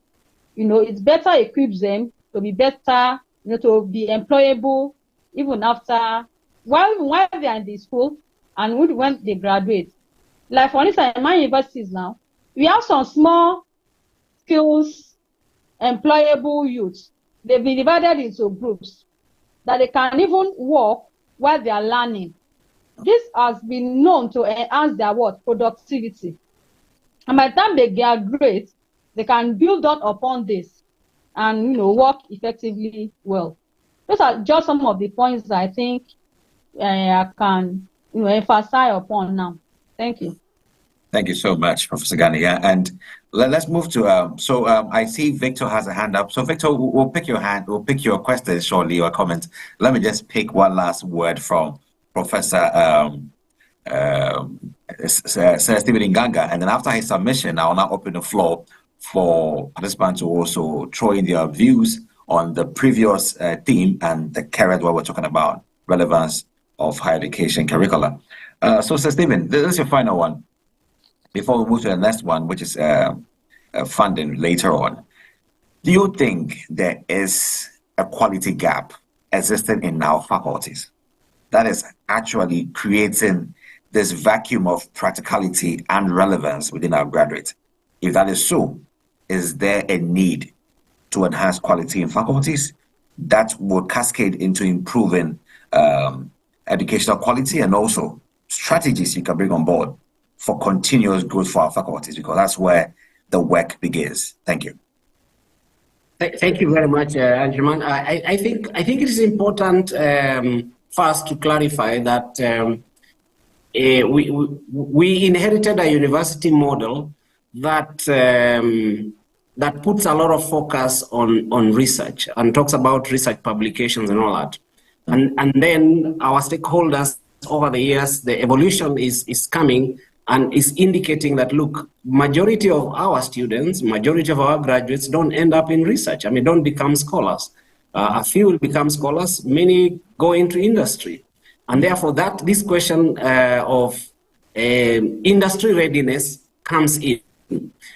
S6: it better equips them to be better, to be employable even after, while they are in the school and when they graduate. Like for instance, in my universities now, we have some small skills, employable youth. They've been divided into groups that they can even work while they are learning. This has been known to enhance their productivity. And by the time they graduate, they can build on upon this and work effectively well. Those are just some of the points that I think I can emphasize upon now. Thank you.
S1: Thank you so much, Professor Ganiya. And let's move to, I see Victor has a hand up. So Victor, we'll pick your hand, we'll pick your question shortly, or comment. Let me just pick one last word from Professor Sir Stephen Nganga. And then after his submission, I will now open the floor for participants to also throw in their views on the previous theme and the current what we're talking about, relevance of higher education curricula. So Sir Stephen, this is your final one. Before we move to the next one, which is funding later on, do you think there is a quality gap existing in our faculties that is actually creating this vacuum of practicality and relevance within our graduates? If that is so, is there a need to enhance quality in faculties that will cascade into improving educational quality and also strategies you can bring on board for continuous growth for our faculties, because that's where the work begins? Thank you.
S2: Thank you very much, Anjuman. I think it is important first to clarify that we inherited a university model that that puts a lot of focus on research and talks about research publications and all that. And then our stakeholders over the years, the evolution is coming and is indicating that, look, majority of our students, majority of our graduates don't end up in research. I mean, don't become scholars. A few will become scholars, many go into industry. And therefore this question of industry readiness comes in.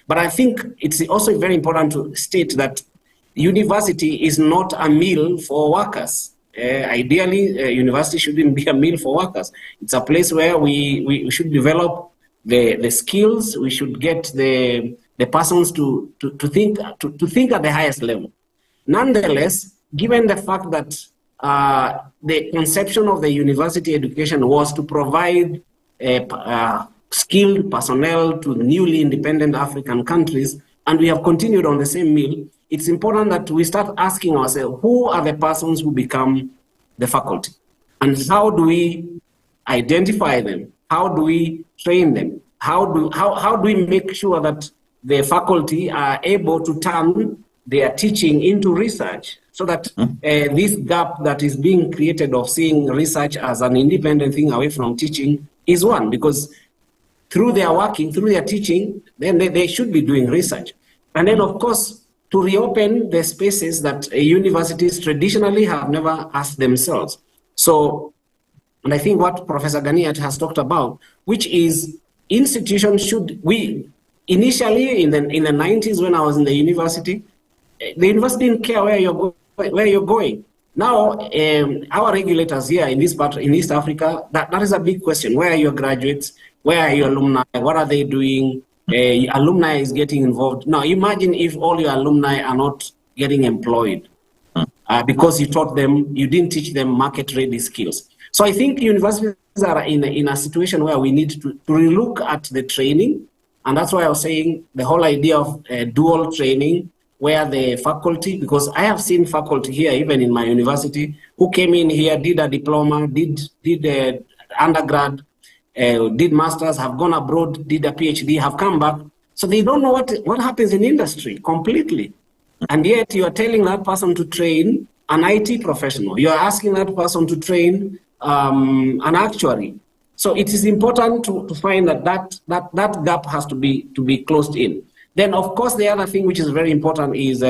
S2: But I think it's also very important to state that university is not a meal for workers. Ideally, university shouldn't be a meal for workers. It's a place where we should develop the skills. We should get the persons to think at the highest level. Nonetheless, given the fact that the conception of the university education was to provide skilled personnel to newly independent African countries, and we have continued on the same meal, it's important that we start asking ourselves, who are the persons who become the faculty? And how do we identify them? How do we train them? How do we make sure that the faculty are able to turn their teaching into research, so that this gap that is being created of seeing research as an independent thing away from teaching is one? Because through their working, through their teaching, then they should be doing research. And then, of course, to reopen the spaces that universities traditionally have never asked themselves. So, and I think what Professor Ganiya has talked about, which is institutions initially in the 90s when I was in the university didn't care where you're going. Now, our regulators here in this part, in East Africa, that is a big question. Where are your graduates? Where are your alumni? What are they doing? Alumni is getting involved. Now, imagine if all your alumni are not getting employed because you didn't teach them market-ready skills. So I think universities are in a situation where we need to relook at the training. And that's why I was saying the whole idea of dual training, where the faculty, because I have seen faculty here, even in my university, who came in here, did a diploma, did undergrad, did masters, have gone abroad, did a PhD, have come back. So they don't know what happens in industry completely. And yet you are telling that person to train an IT professional. You are asking that person to train an actuary. So it is important to find that gap has to be closed in. Then, of course, the other thing which is very important is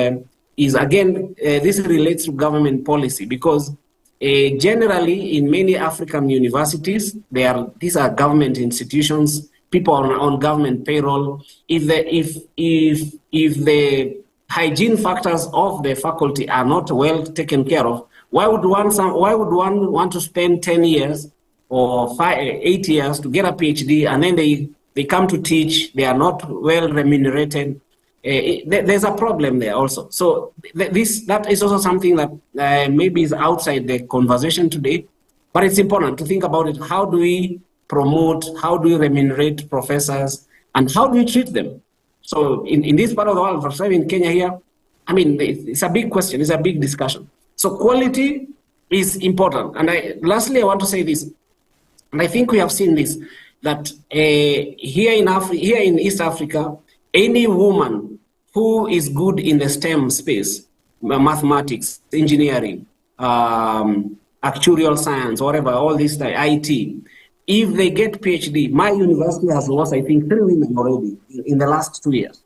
S2: again, this relates to government policy, because generally in many African universities, these are government institutions, people on government payroll. If the hygiene factors of the faculty are not well taken care of, why would one want to spend 10 years or 8 years to get a PhD, and then they come to teach, they are not well remunerated? There's a problem there also. So that is also something that maybe is outside the conversation today, but it's important to think about it. How do we promote, how do we remunerate professors, and how do we treat them? So in this part of the world, for example, in Kenya here, I mean, it's a big question, it's a big discussion. So quality is important. And lastly, I want to say this, and I think we have seen this, that here in East Africa, any woman who is good in the STEM space, mathematics, engineering, actuarial science, whatever, all this, like IT, if they get PhD, my university has lost, I think, 3 women already in the last 2 years.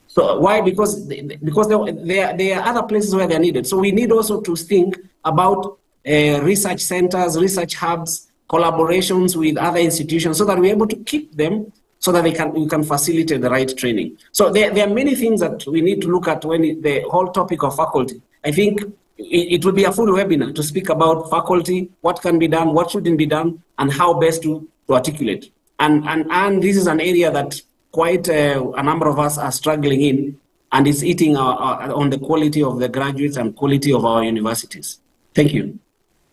S2: So why? Because there are other places where they're needed. So we need also to think about research centers, research hubs, collaborations with other institutions, so that we're able to keep them, so that we can facilitate the right training. So there are many things that we need to look at when the whole topic of faculty. I think it will be a full webinar to speak about faculty, what can be done, what shouldn't be done, and how best to articulate. And this is an area that quite a number of us are struggling in, and it's eating on the quality of the graduates and quality of our universities. Thank you.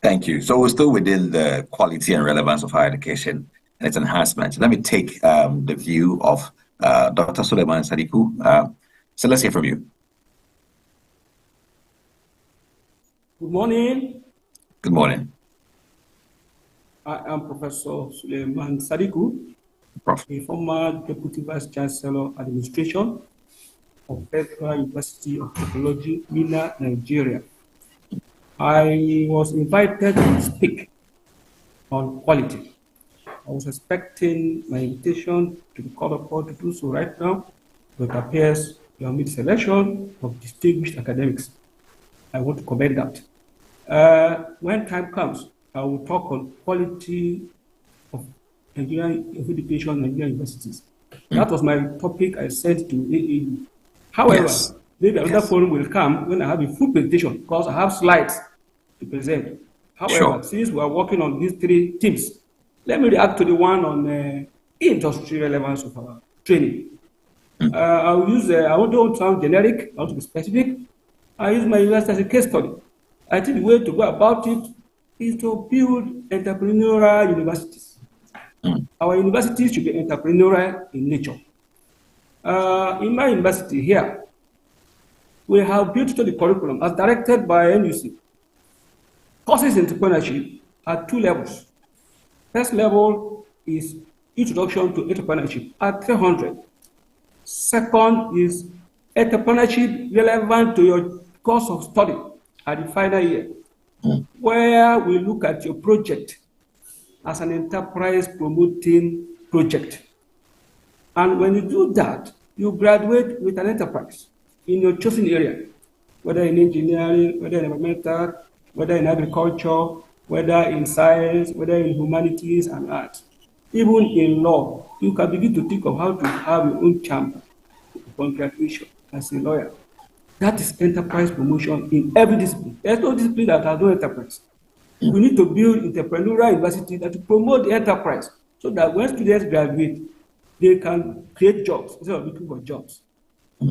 S1: Thank you. So we're still within the quality and relevance of higher education and its enhancement. Let me take the view of Dr. Suleiman Sadiku. So let's hear from you.
S7: Good morning.
S1: Good morning.
S7: I am Professor Suleiman Sadiku, a former Deputy Vice Chancellor Administration of Federal University of Technology, Minna, Nigeria. I was invited to speak on quality. I was expecting my invitation to be called upon to do so right now, but it appears you have made selection of distinguished academics. I want to commend that. When time comes, I will talk on quality of Nigerian education in Nigerian universities. That was my topic I sent to AAU. However, maybe another forum will come when I have a full presentation, because I have slides to present. However, since we are working on these 3 teams, let me react to the one on industry relevance of our training. I don't sound generic, I want to be specific. I use my university as a case study. I think the way to go about it is to build entrepreneurial universities. Our universities should be entrepreneurial in nature. In my university here, we have built the curriculum as directed by NUC. Courses in entrepreneurship at 2 levels. First level is Introduction to Entrepreneurship at 300. Second is Entrepreneurship relevant to your course of study at the final year, where we look at your project as an enterprise promoting project. And when you do that, you graduate with an enterprise in your chosen area, whether in engineering, whether in environmental, whether in agriculture, whether in science, whether in humanities and arts. Even in law, you can begin to think of how to have your own chamber upon graduation as a lawyer. That is enterprise promotion in every discipline. There's no discipline that has no enterprise. We need to build entrepreneurial university that to promote the enterprise, so that when students graduate, they can create jobs instead of looking for jobs.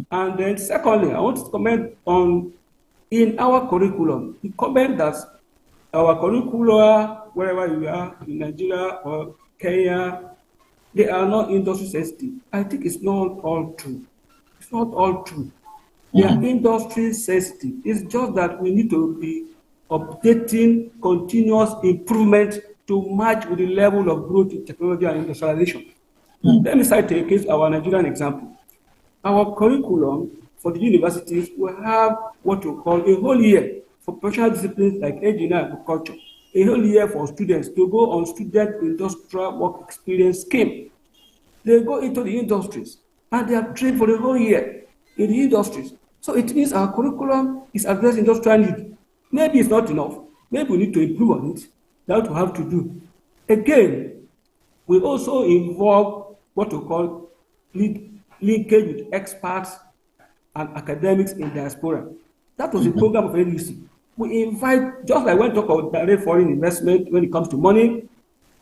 S7: And then secondly, I want to comment on, in our curriculum, we comment that our curricula, wherever you are, in Nigeria or Kenya, they are not industry sensitive. I think it's not all true. It's not all true. They are industry sensitive. It's just that we need to be updating continuous improvement to match with the level of growth in technology and industrialization. Let me cite a case, our Nigerian example. Our curriculum for the universities will have what we call a whole year for professional disciplines like engineering and agriculture, a whole year for students to go on student industrial work experience scheme. They go into the industries and they are trained for the whole year in the industries. So it means our curriculum is addressing industrial need. Maybe it's not enough. Maybe we need to improve on it. That's what we have to do. Again, we also involve what we call linkage with experts and academics in diaspora. That was the program of NUC. We invite, just like when we talk about direct foreign investment when it comes to money,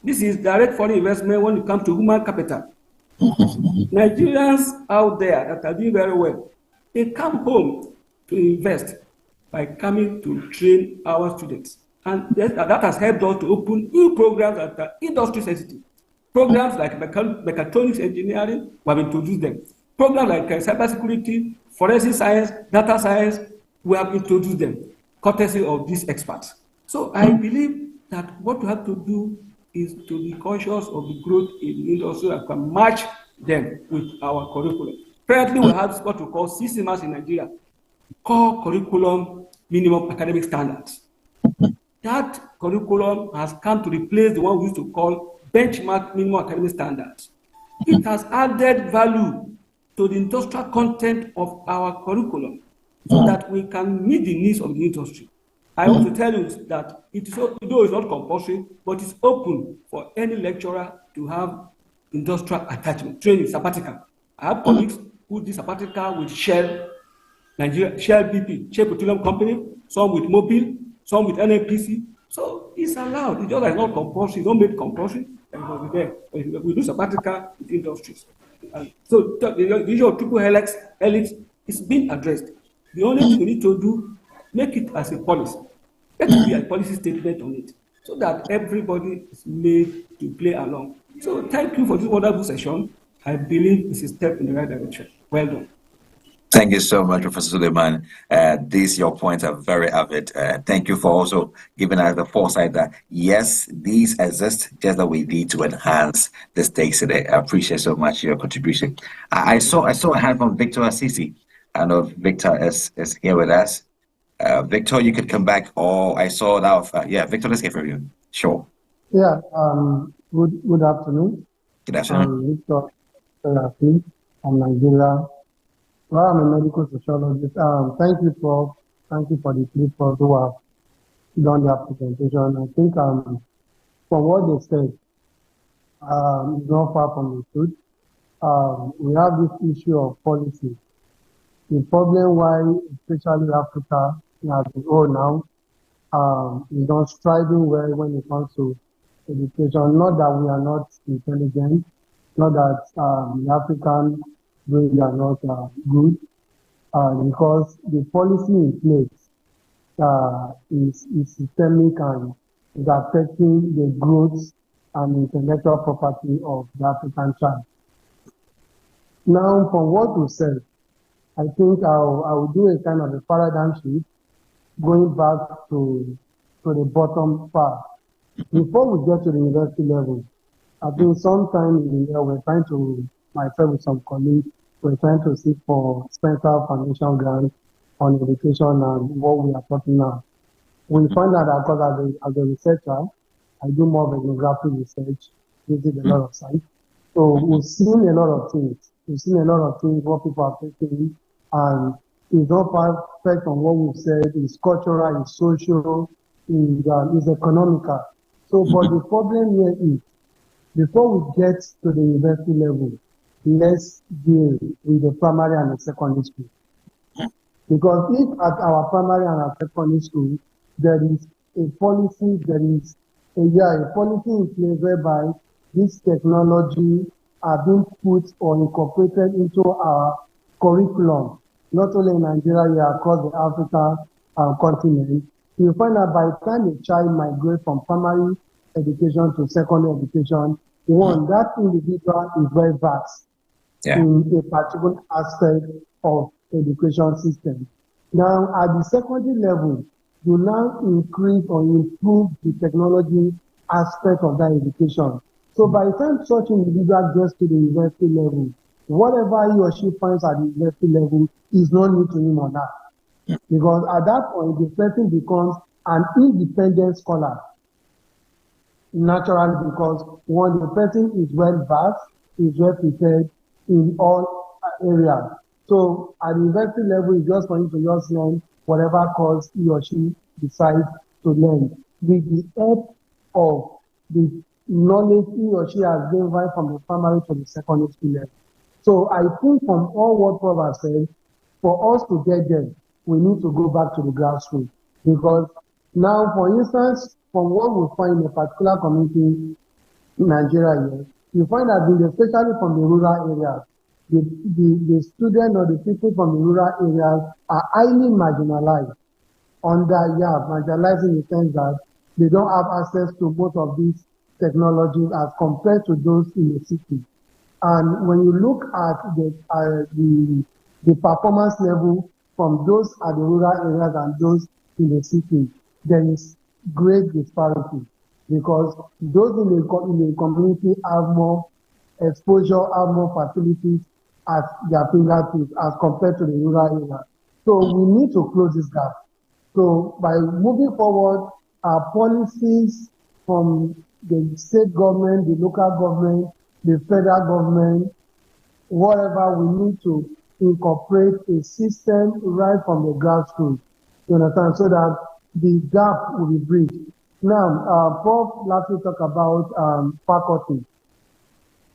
S7: this is direct foreign investment when it comes to human capital. Nigerians out there that are doing very well, they come home to invest by coming to train our students. And that has helped us to open new programs that are industry sensitive. Programs like mechatronics engineering, we have introduced them. Programs like cybersecurity, forensic science, data science, we have introduced them, courtesy of these experts. So I believe that what we have to do is to be conscious of the growth in the industry that can match them with our curriculum. Currently, we have what we call CCMAS in Nigeria, Core Curriculum Minimum Academic Standards. That curriculum has come to replace the one we used to call Benchmark Minimum Academic Standards. It has added value to the industrial content of our curriculum so that we can meet the needs of the industry. I want to tell you that though it's not compulsory, but it's open for any lecturer to have industrial attachment, training, sabbatical. I have colleagues who did sabbatical with Shell, Nigeria, Shell BP, Shell Petroleum Company, some with Mobil, some with NNPC. So it's allowed. It's just like not compulsory. Don't make it compulsory. And be there. We do sabbatical with industries. So the issue of triple helix is being addressed. The only thing we need to do, make it as a policy. Let it be a policy statement on it, so that everybody is made to play along. So thank you for this wonderful session. I believe it's a step in the right direction. Well done.
S1: Thank you so much, Professor Suleiman. Your points are very avid. Thank you for also giving us the foresight that, yes, these exist, just that we need to enhance this day today. I appreciate so much your contribution. I saw a hand from Victor Assisi. I know Victor is here with us. Victor, you could come back, or I saw that. Victor, let's hear from you. Sure.
S8: Yeah, good afternoon.
S1: Good afternoon.
S8: Victor Assisi from Nigeria. Well, I'm a medical sociologist. Thank you for the people who have done their presentation. I think from what they said, it's not far from the truth. We have this issue of policy. The problem why, especially Africa, as we all now, is not striving well when it comes to education. Not that we are not intelligent, not that the African brains are not good, because the policy in place is systemic and is affecting the growth and intellectual property of the African child. Now, from what you said, I think I will do a kind of a paradigm shift, going back to the bottom part. Before we get to the university level, I think sometime in the year we're trying to, myself with some colleagues, we're trying to seek for Spencer Foundation grants on education and what we are talking now. We find that because as a researcher, I do more of ethnographic research, visit a lot of sites. So we've seen a lot of things. We've seen a lot of things, what people are taking, and it's not perfect on what we've said. It's cultural, it's social, it's economical. So, but the problem here is, before we get to the university level, let's deal with the primary and the secondary school. Because if at our primary and our secondary school, there is a policy, a policy in place whereby this technology are being put or incorporated into our curriculum, not only in Nigeria, across the African continent, you find that by the time a child migrates from primary education to secondary education, one, that individual is very vast in a particular aspect of education system. Now, at the secondary level, you now increase or improve the technology aspect of that education. So by the time such an individual gets to the university level, whatever he or she finds at the university level is not new to him or not. Because at that point, the person becomes an independent scholar. Naturally, because one, the person is well versed, is well prepared in all areas. So at the university level, it's just for him to just learn whatever course he or she decides to learn, with the help of the knowledge he or she has gained right from the primary to the secondary school level. So I think from all what Prof has said, for us to get there, we need to go back to the grassroots. Because now, for instance, from what we find in a particular community in Nigeria here, you find that especially from the rural areas, the students or the people from the rural areas are highly marginalized. Marginalized in the sense that they don't have access to most of these technologies as compared to those in the city. And when you look at the performance level from those at the rural areas and those in the city, there is great disparity. because those in the community have more exposure, have more facilities at their fingertips as compared to the rural area. So we need to close this gap. So by moving forward, our policies from the state government, the local government, the federal government, whatever, we need to incorporate a system right from the grassroots, you understand, so that the gap will be bridged. Now, Prof lastly talk about faculty.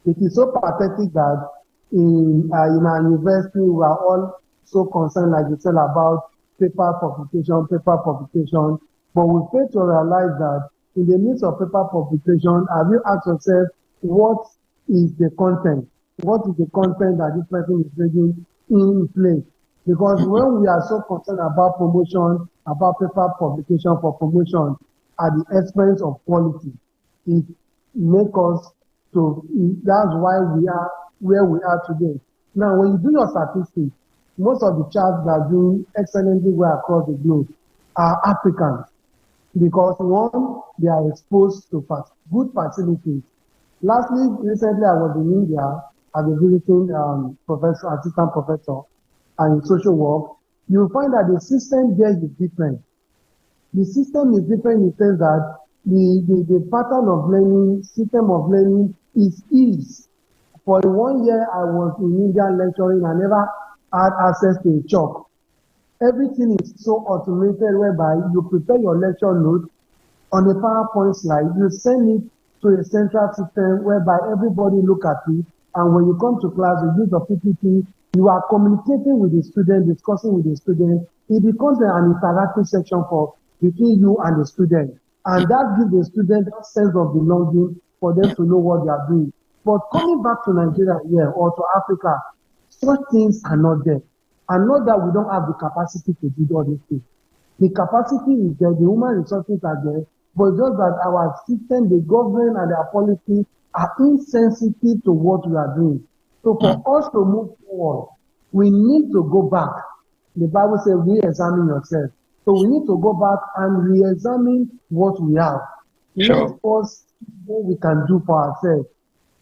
S8: It is so pathetic that in our university, we are all so concerned, like you said, about paper publication, but we fail to realize that in the midst of paper publication, have you asked yourself, what is the content? What is the content that this person is bringing in place? Because when we are so concerned about promotion, about paper publication for promotion at the expense of quality, it makes us to, that's why we are where we are today. Now, when you do your statistics, most of the charts that are doing excellently well across the globe are Africans, because one, they are exposed to good facilities. Lastly, recently I was in India as a visiting assistant professor and in social work. You'll find that the system there is different. The system is different in the sense that the pattern of learning, system of learning is ease. For 1 year I was in India lecturing, I never had access to a chalk. Everything is so automated, whereby you prepare your lecture note on a PowerPoint slide, you send it to a central system whereby everybody look at it, and when you come to class, the use of PPT, you are communicating with the student, discussing with the student. It becomes an interactive section between you and the student, and that gives the student a sense of belonging for them to know what they are doing. But coming back to Nigeria here or to Africa, such things are not there. And not that we don't have the capacity to do all these things. The capacity is there, the human resources are there, but just that our system, the government and our policy are insensitive to what we are doing. So for us to move forward, we need to go back. The Bible says, re-examine yourself. So we need to go back and re-examine what we have. Let us see what we can do for ourselves.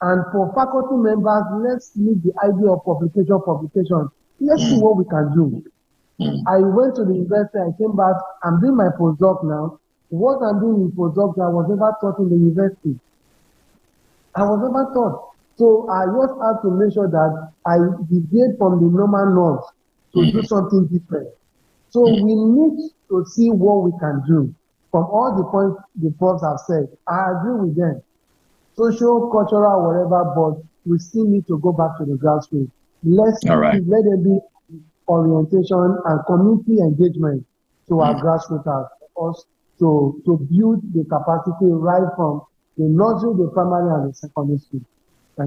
S8: And for faculty members, let's leave the idea of publication. Let's see what we can do. I went to the university, I came back, I'm doing my postdoc now. What I'm doing in postdoc, I was never taught in the university. I was never taught. So I just had to make sure that I deviate from the normal norms to do something different. So we need to see what we can do. From all the points the profs have said, I agree with them. Social, cultural, whatever, but we still need to go back to the grassroots. Let there be orientation and community engagement to our grassroots, for us to build the capacity right from the nursery, the primary, and the secondary school.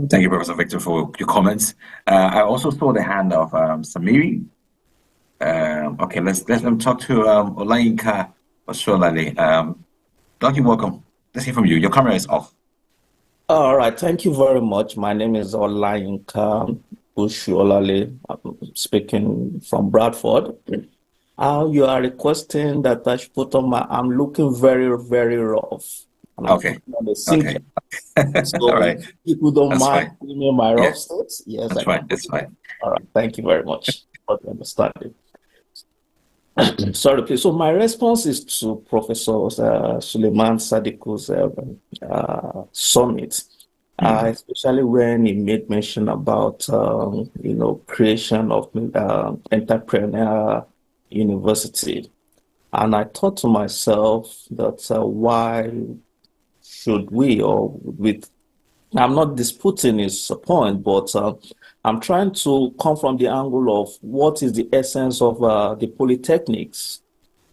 S1: Thank you, Professor Victor, for your comments. I also saw the hand of Samiri. Okay, let's talk to Olayinka Osholale. Doc, welcome. Let's hear from you. Your camera is off.
S9: All right, thank you very much. My name is Olayinka Osholale. I'm speaking from Bradford. You are requesting that I should put on I'm looking very, very rough.
S1: Okay.
S9: So
S1: all right.
S9: People don't mind seeing my rough states. Yes,
S1: that's fine. That's fine.
S9: All right. Thank you very much for the understanding. Sorry, please. So my response is to Professor Suleiman Sadiku's summit, especially when he made mention about creation of entrepreneur university, and I thought to myself that why should we I'm not disputing his point, but I'm trying to come from the angle of what is the essence of the polytechnics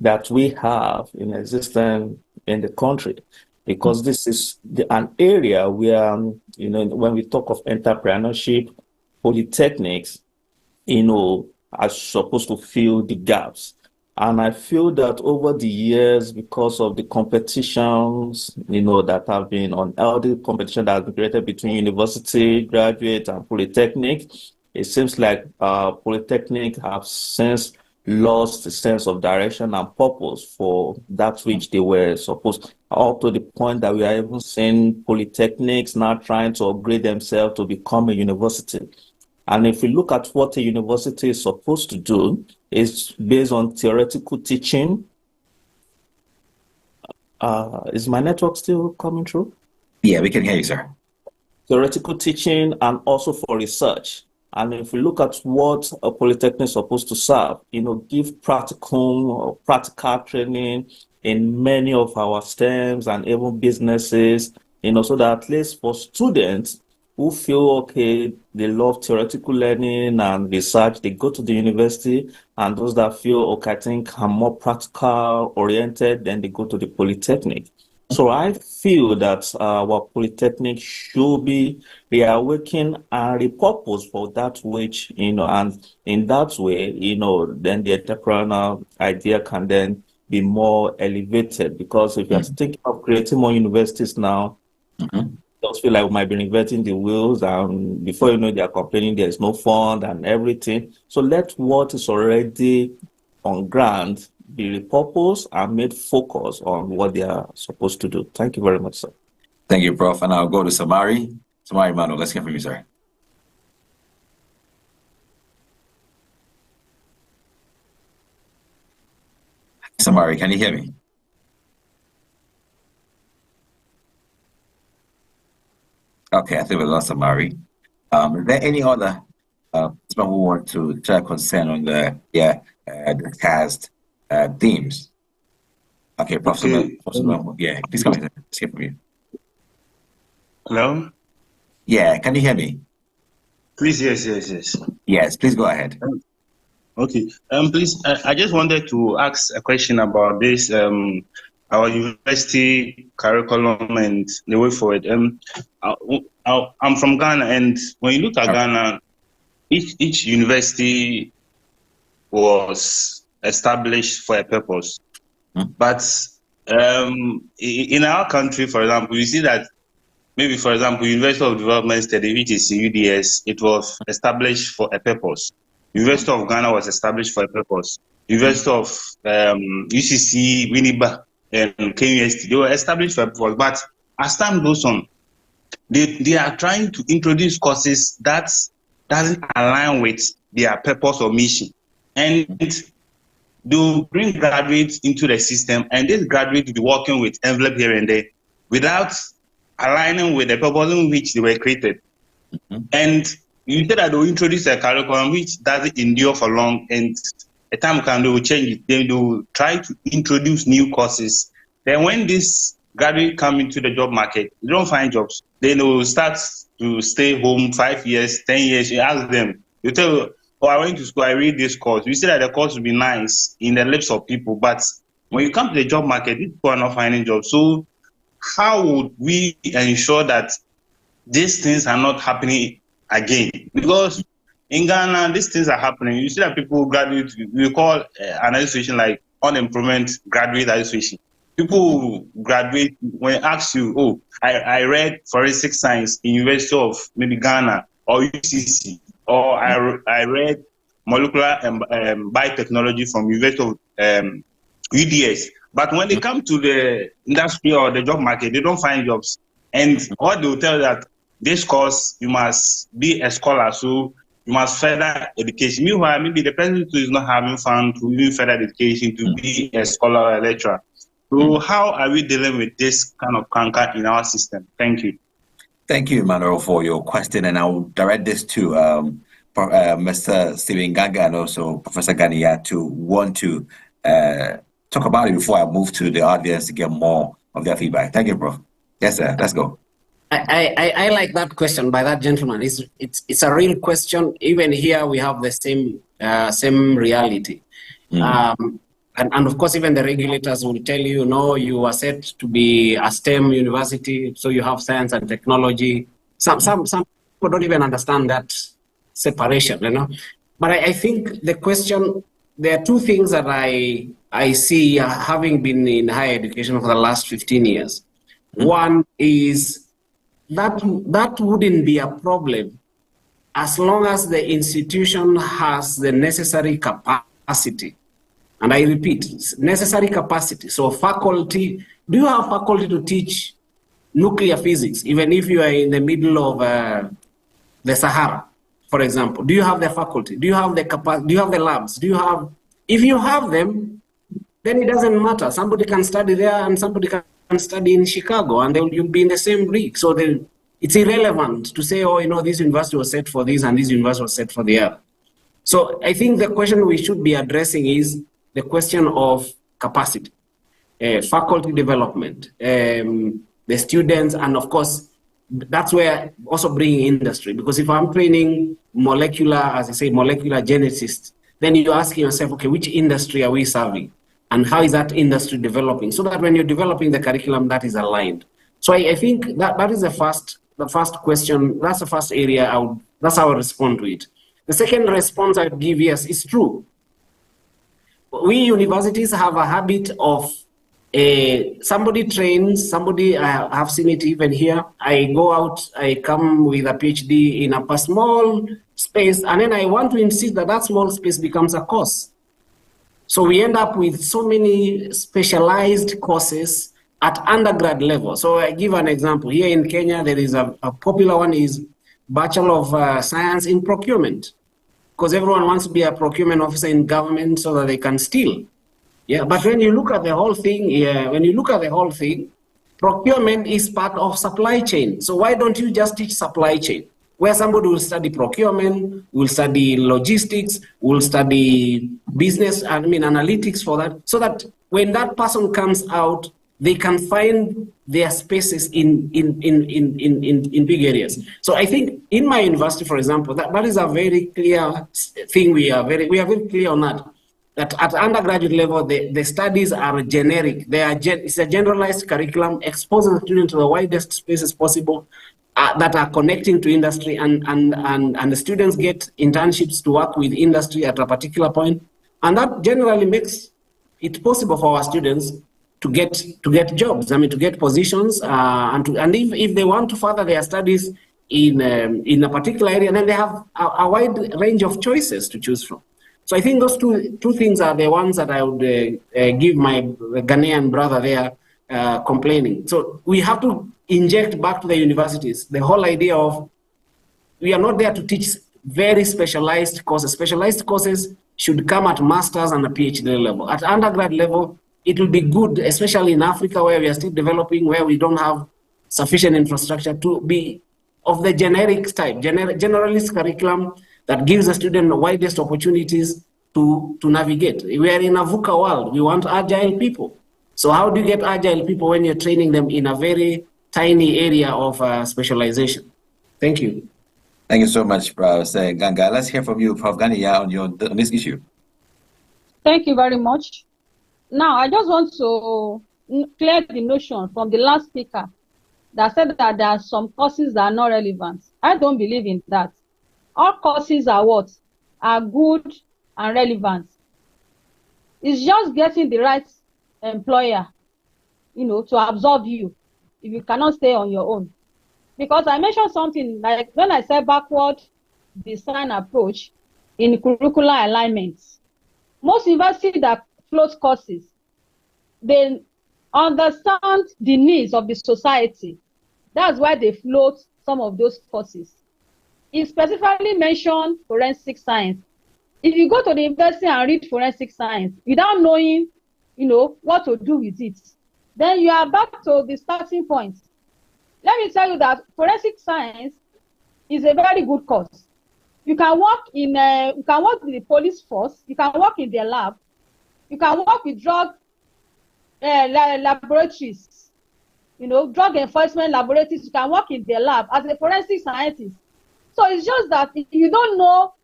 S9: that we have in existence in the country, because this is an area where, when we talk of entrepreneurship, polytechnics, are supposed to fill the gaps. And I feel that over the years, because of the competitions, that have been on all the competition that has been created between university graduate and polytechnic, it seems like polytechnic have since lost the sense of direction and purpose for that which they were supposed, up to the point that we are even seeing polytechnics now trying to upgrade themselves to become a university. And if we look at what a university is supposed to do, it's based on theoretical teaching. Is my network still coming through?
S1: Yeah, we can hear you, sir.
S9: Theoretical teaching and also for research. And if we look at what a polytechnic is supposed to serve, give practical training in many of our STEMs and even businesses, so that at least for students who feel, okay, they love theoretical learning and research, they go to the university, and those that feel, okay, I think I'm more practical oriented, then they go to the polytechnic. So I feel that our polytechnic should be reawakened and repurposed for that which, and in that way, then the entrepreneurial idea can then be more elevated. Because if you're thinking of creating more universities now, just feel like we might be reinventing the wheels, and before you know, they are complaining there's no fund and everything. So let what is already on ground be repurposed and made focus on what they are supposed to do. Thank you very much, sir.
S1: Thank you, Prof. And I'll go to Samari. Samari Mano, let's hear from you, sir. Samari, can you hear me? Okay, I think we lost Samari. Is there any other people who want to share concern on the cast themes? Okay, Professor, yeah, please come in. Let's hear from you.
S10: Hello?
S1: Yeah, can you hear me?
S10: Please, yes.
S1: Yes, please go ahead.
S10: Okay, please, I just wanted to ask a question about this, our university curriculum and the way forward. I'm from Ghana, and when you look at Ghana, each university was established for a purpose. But in our country, for example, you see that maybe, for example, University of Development Study, which is UDS, it was established for a purpose. University of Ghana was established for a purpose. University of UCC, Winneba, and KUST, they were established for a purpose. But as time goes on, they are trying to introduce courses that doesn't align with their purpose or mission. And they'll bring graduates into the system, and these graduates will be working with envelope here and there without aligning with the purpose in which they were created. And you said that they'll introduce a curriculum which doesn't endure for long, and a time can they will change it. Then they'll try to introduce new courses. Then when this graduate come into the job market, they don't find jobs. Then they will start to stay home 5 years, 10 years. You ask them, you tell, oh, I went to school, I read this course. You say that the course will be nice in the lips of people, but when you come to the job market, people are not finding jobs. So how would we ensure that these things are not happening again? Because in Ghana, these things are happening. You see that people graduate, we call an association like unemployment graduate association. People graduate, when I ask you, oh, I read forensic science in University of maybe Ghana or UCC, or I read molecular biotechnology from University of UDS. But when they come to the industry or the job market, they don't find jobs. And what they will tell that this course, you must be a scholar, so you must further education. Meanwhile, maybe the person who is not having fun to do further education to be a scholar or a lecturer. So how are we dealing with this kind of canker in our system? Thank you.
S1: Thank you, Emmanuel, for your question. And I'll direct this to Mr. Stephen Ganga and also Professor Ganiya to want to talk about it before I move to the audience to get more of their feedback. Thank you, Prof. Yes, sir. Let's go.
S2: I like that question by that gentleman. It's a real question. Even here, we have the same reality. And of course, even the regulators will tell you, no, you are set to be a STEM university, so you have science and technology. Some people don't even understand that separation, But I think the question, there are two things that I see having been in higher education for the last 15 years. One is that wouldn't be a problem as long as the institution has the necessary capacity capacity. And I repeat, necessary capacity. So faculty, do you have faculty to teach nuclear physics, even if you are in the middle of the Sahara, for example? Do you have the faculty? Do you have the capacity? Do you have the labs? Do you have, if you have them, then it doesn't matter. Somebody can study there and somebody can study in Chicago, and you'll be in the same league. So it's irrelevant to say, oh, you know, this university was set for this and this university was set for the other. So I think the question we should be addressing is the question of capacity, faculty development, the students, and of course, that's where also bringing industry. Because if I'm training molecular, as I say, molecular geneticists, then you're asking yourself, okay, which industry are we serving? And how is that industry developing? So that when you're developing the curriculum, that is aligned. So I think that is the first question, that's the first area, that's how I respond to it. The second response I would give, yes, it's true. We universities have a habit of somebody trains, somebody, I have seen it even here. I go out, I come with a PhD in a small space, and then I want to insist that that small space becomes a course. So we end up with so many specialized courses at undergrad level. So I give an example. Here in Kenya, there is a popular one is Bachelor of Science in Procurement, because everyone wants to be a procurement officer in government so that they can steal. Yeah, but when you look at the whole thing, procurement is part of supply chain. So why don't you just teach supply chain, where somebody will study procurement, will study logistics, will study business, analytics for that, so that when that person comes out, they can find their spaces in big areas. So I think in my university, for example, that is a very clear thing. We are very clear on that. That at undergraduate level, the studies are generic. It's a generalized curriculum, exposing the student to the widest spaces possible that are connecting to industry, and the students get internships to work with industry at a particular point. And that generally makes it possible for our students to get jobs, to get positions, and if they want to further their studies in a particular area, then they have a wide range of choices to choose from. So I think those two things are the ones that I would give my Ghanaian brother there complaining. So we have to inject back to the universities the whole idea of, we are not there to teach very specialized courses. Specialized courses should come at master's and a PhD level. At undergrad level, it will be good, especially in Africa where we are still developing, where we don't have sufficient infrastructure, to be of the generic type, generalist curriculum that gives the student the widest opportunities to navigate. We are in a VUCA world. We want agile people. So how do you get agile people when you're training them in a very tiny area of specialization? Thank you.
S1: Thank you so much, Professor Ganga. Let's hear from you, Prof. Ganiya, on this issue.
S6: Thank you very much. Now, I just want to clear the notion from the last speaker that said that there are some courses that are not relevant. I don't believe in that. All courses are what? Are good and relevant. It's just getting the right employer, to absorb you if you cannot stay on your own. Because I mentioned something like when I said backward design approach in curricular alignment. Most universities that float courses, they understand the needs of the society. That's why they float some of those courses. It specifically mentioned forensic science. If you go to the university and read forensic science without knowing, what to do with it, then you are back to the starting point. Let me tell you that forensic science is a very good course. You can work with the police force. You can work in their lab. You can work with drug laboratories, drug enforcement laboratories. You can work in their lab as a forensic scientist. So it's just that if you don't know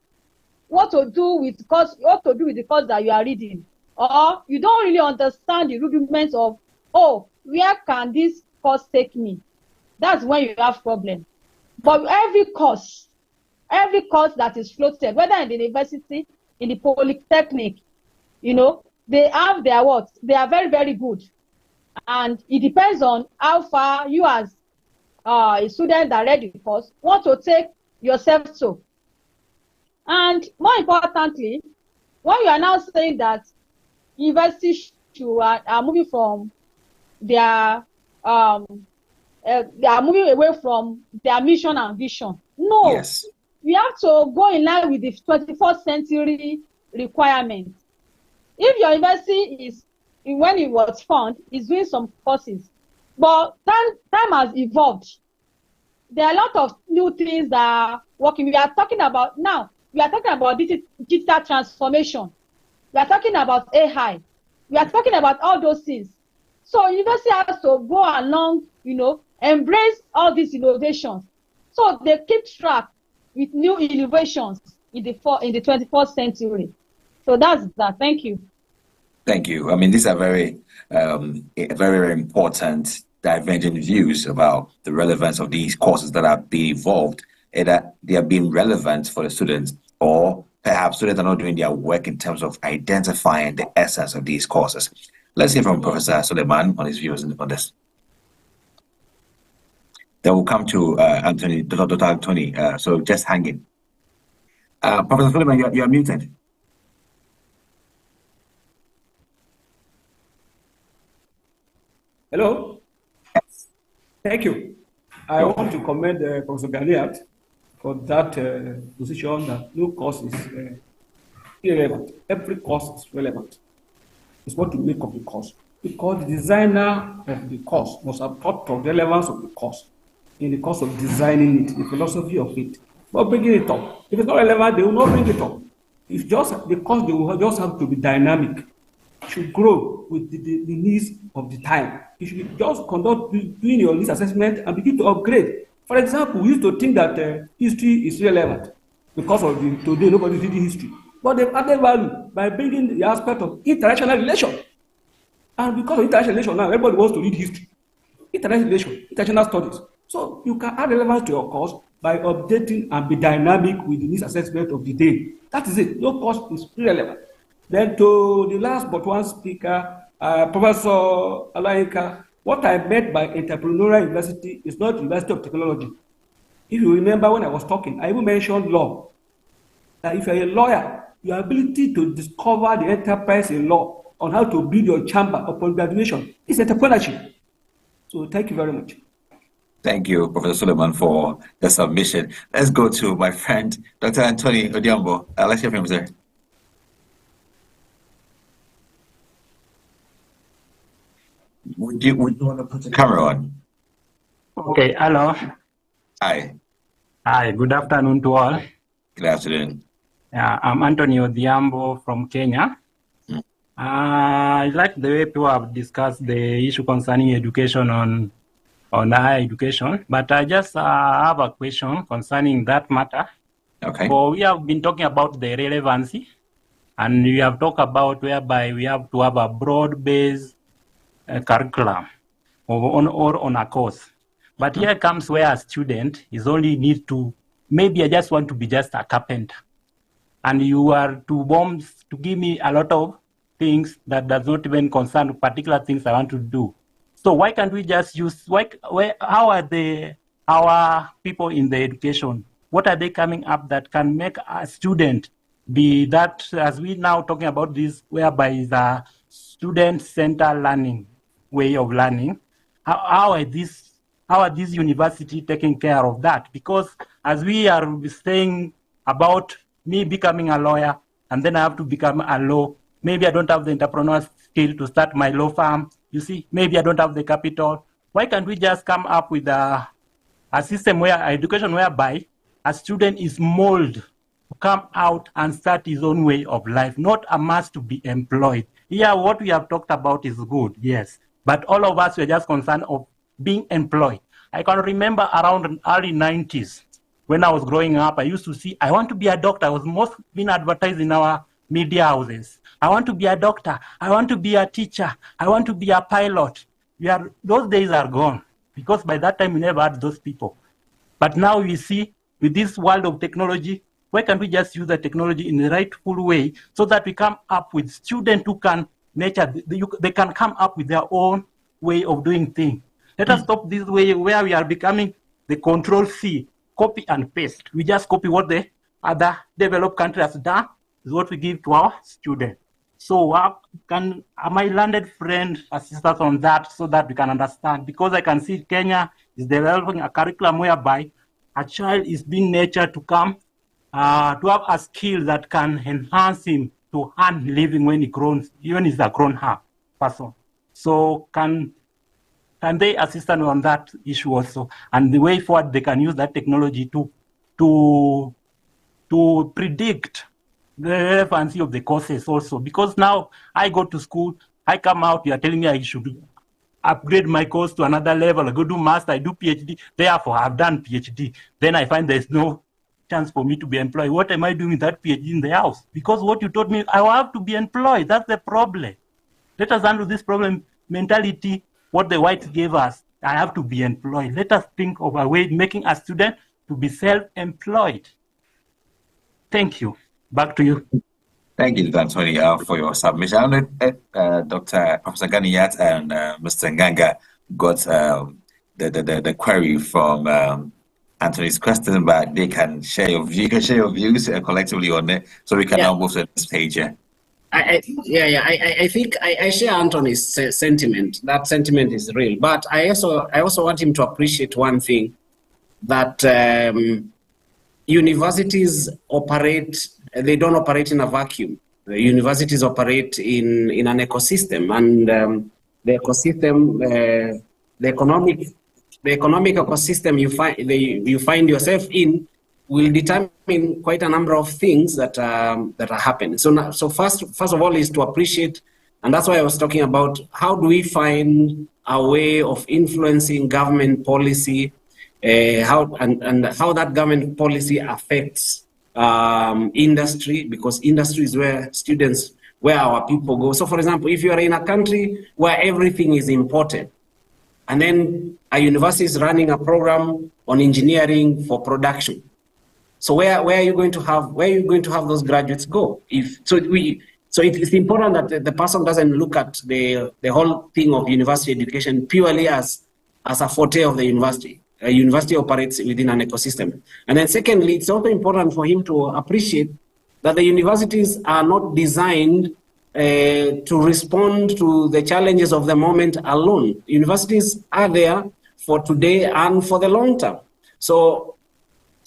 S6: what to do with the course that you are reading, or you don't really understand the rudiments of, where can this course take me? That's when you have problem. But every course that is floated, whether in the university, in the polytechnic, they have their what? They are very, very good. And it depends on how far you as a student that read the course want to take yourself to. And more importantly, when you are now saying that universities are moving from their they are moving away from their mission and vision. No,
S1: yes,
S6: we have to go in line with the 21st century requirements. If your university is, when it was formed, is doing some courses, but time has evolved. There are a lot of new things that are working. We are talking about now. We are talking about digital transformation. We are talking about AI. We are talking about all those things. So university has to go along, embrace all these innovations. So they keep track with new innovations in the 21st century. So that's that. Thank you.
S1: Thank you. I mean, these are very, very important divergent views about the relevance of these courses that are being evolved, and that they are being relevant for the students, or perhaps students are not doing their work in terms of identifying the essence of these courses. Let's hear from Professor Suleiman on his views on this. Then we'll come to Anthony, Dr. Anthony. So just hang in. Professor Suleiman, you're muted.
S7: Hello.
S1: Yes.
S7: Thank you. I want to commend Professor Ganiat for that position that no course is irrelevant. Every course is relevant. It's what you make of the course. Because the designer of the course must have thought of the relevance of the course in the course of designing it, the philosophy of it, not bringing it up. If it's not relevant, they will not bring it up. It's just the course, they will just have to be dynamic. It should grow with the needs of the time. You should just doing your needs assessment and begin to upgrade. For example, we used to think that history is relevant because of today nobody is reading history. But they've added value by bringing the aspect of international relation. And because of international relation now, everybody wants to read history. International relation, international studies. So you can add relevance to your course by updating and be dynamic with the needs assessment of the day. That is it. No course is irrelevant. Then to the last but one speaker, Professor Alaika, what I meant by entrepreneurial university is not University of Technology. If you remember when I was talking, I even mentioned law. That if you're a lawyer, your ability to discover the enterprise in law on how to build your chamber upon graduation is entrepreneurship. So thank you very much.
S1: Thank you, Professor Suleiman, for the submission. Let's go to my friend, Dr. Anthony Odiambo. Let's hear from him, sir. Would you want to put the camera on?
S11: Okay, hello.
S1: Hi.
S11: Hi, good afternoon to all.
S1: Good afternoon.
S11: I'm Anthony Odiambo from Kenya. I like the way people have discussed the issue concerning education on higher education, but I just have a question concerning that matter.
S1: Okay.
S11: So we have been talking about the relevancy, and we have talked about whereby we have to have a broad-based curriculum or on a course. But here comes where a student is only need to, maybe I just want to be just a carpenter, and you are to give me a lot of things that does not even concern particular things I want to do. So why can't we just use, how are our people in the education, what are they coming up that can make a student be that, as we now talking about this, whereby the student-centered learning way of learning, how are these universities taking care of that? Because as we are saying about me becoming a lawyer, and then I have to become a law, maybe I don't have the entrepreneurial skill to start my law firm. You see, maybe I don't have the capital. Why can't we just come up with a system where education whereby a student is molded to come out and start his own way of life, not a must to be employed. Yeah, what we have talked about is good, yes. But all of us were just concerned of being employed. I can remember around early 90s, when I was growing up, I used to see, I want to be a doctor. I was most being advertised in our media houses. I want to be a doctor. I want to be a teacher. I want to be a pilot. Those days are gone, because by that time we never had those people. But now we see, with this world of technology, why can't we just use the technology in the rightful way so that we come up with students who can they can come up with their own way of doing things. Let us stop this way where we are becoming the Control-C, copy and paste. We just copy what the other developed countries have done, is what we give to our students. So are my learned friend assist us on that so that we can understand? Because I can see Kenya is developing a curriculum whereby a child is being nurtured to come to have a skill that can enhance him to earn living when he grows, even if he's a grown-up person. So can they assist us on that issue also? And the way forward, they can use that technology to predict the relevancy of the courses also. Because now I go to school, I come out, you are telling me I should upgrade my course to another level. I go do master, I do PhD. Therefore, I've done PhD. Then I find there's no chance for me to be employed. What am I doing with that PhD in the house? Because what you taught me, I will have to be employed. That's the problem. Let us handle this problem mentality, what the whites gave us. I have to be employed. Let us think of a way making a student to be self-employed. Thank you. Back to you.
S1: Thank you, Anthony, for your submission. I don't know if Dr. Professor Ganiat and Mr. Nganga got the query from Anthony's question, but they can share your view. You can share your views collectively on it, so we can now move to the next page.
S2: I think I share Anthony's sentiment. That sentiment is real, but I also want him to appreciate one thing, that universities operate. They don't operate in a vacuum. The universities operate in an ecosystem, and the ecosystem, the economic ecosystem you find yourself in will determine quite a number of things that are happening. So first of all is to appreciate, and that's why I was talking about how do we find a way of influencing government policy, how that government policy affects industry, because industry is where our people go. So for example, if you are in a country where everything is imported, and then a university is running a program on engineering for production, so where are you going to have those graduates go? So it's important that the person doesn't look at the whole thing of university education purely as a forte of the university. A university operates within an ecosystem. And then secondly, it's also important for him to appreciate that the universities are not designed to respond to the challenges of the moment alone. Universities are there for today and for the long term. So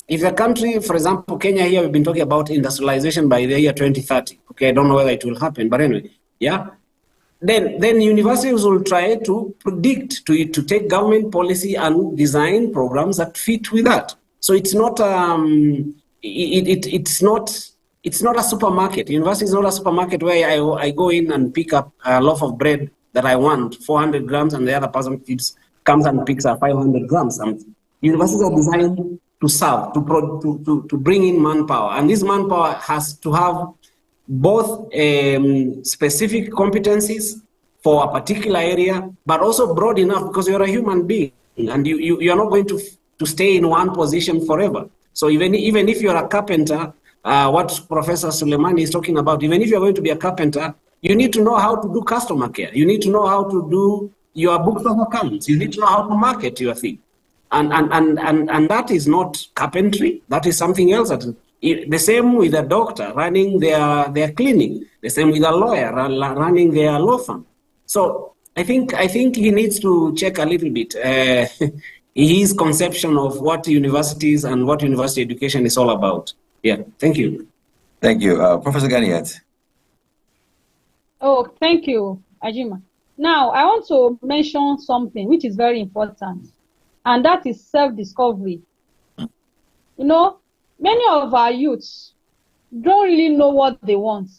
S2: if the country, for example, Kenya here, we've been talking about industrialization by the year 2030. Okay, I don't know whether it will happen, but anyway, yeah. Then universities will try to predict, to take government policy and design programs that fit with that. So it's not it's not a supermarket. University is not a supermarket where I go in and pick up a loaf of bread that I want, 400 grams, and the other person comes and picks up 500 grams. Universities are designed to serve, to bring in manpower, and this manpower has to have both specific competencies for a particular area, but also broad enough, because you're a human being and you are not going to stay in one position forever. So even if you're a carpenter, what Professor Suleimani is talking about, even if you're going to be a carpenter, you need to know how to do customer care. You need to know how to do your books of accounts. You need to know how to market your thing. And that is not carpentry. That is something else. The same with a doctor running their clinic. The same with a lawyer running their law firm. So I think he needs to check a little bit his conception of what universities and what university education is all about. Yeah, thank you.
S1: Thank you. Professor Ganiat.
S6: Oh, thank you, Ajima. Now, I want to mention something which is very important, and that is self-discovery. You know, many of our youths don't really know what they want.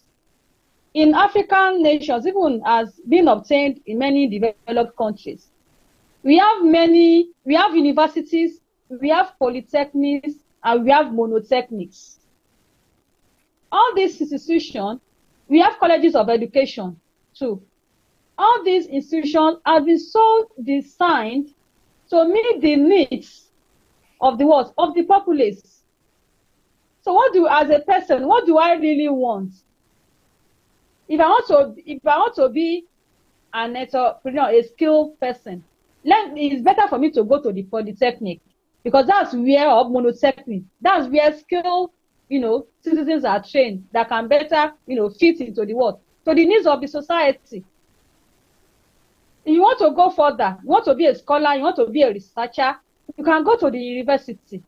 S6: In African nations, even as being obtained in many developed countries, we have universities, we have polytechnics, and we have monotechnics. All these institutions, we have colleges of education too. All these institutions have been so designed to meet the needs of the world, of the populace. So as a person, what do I really want? If I want to be an entrepreneur, a skilled person, it's better for me to go to the polytechnic, because that's where, or monotechnic, that's where skilled citizens are trained that can better, fit into the world, to the needs of the society. You want to go further, you want to be a scholar, you want to be a researcher, you can go to the university.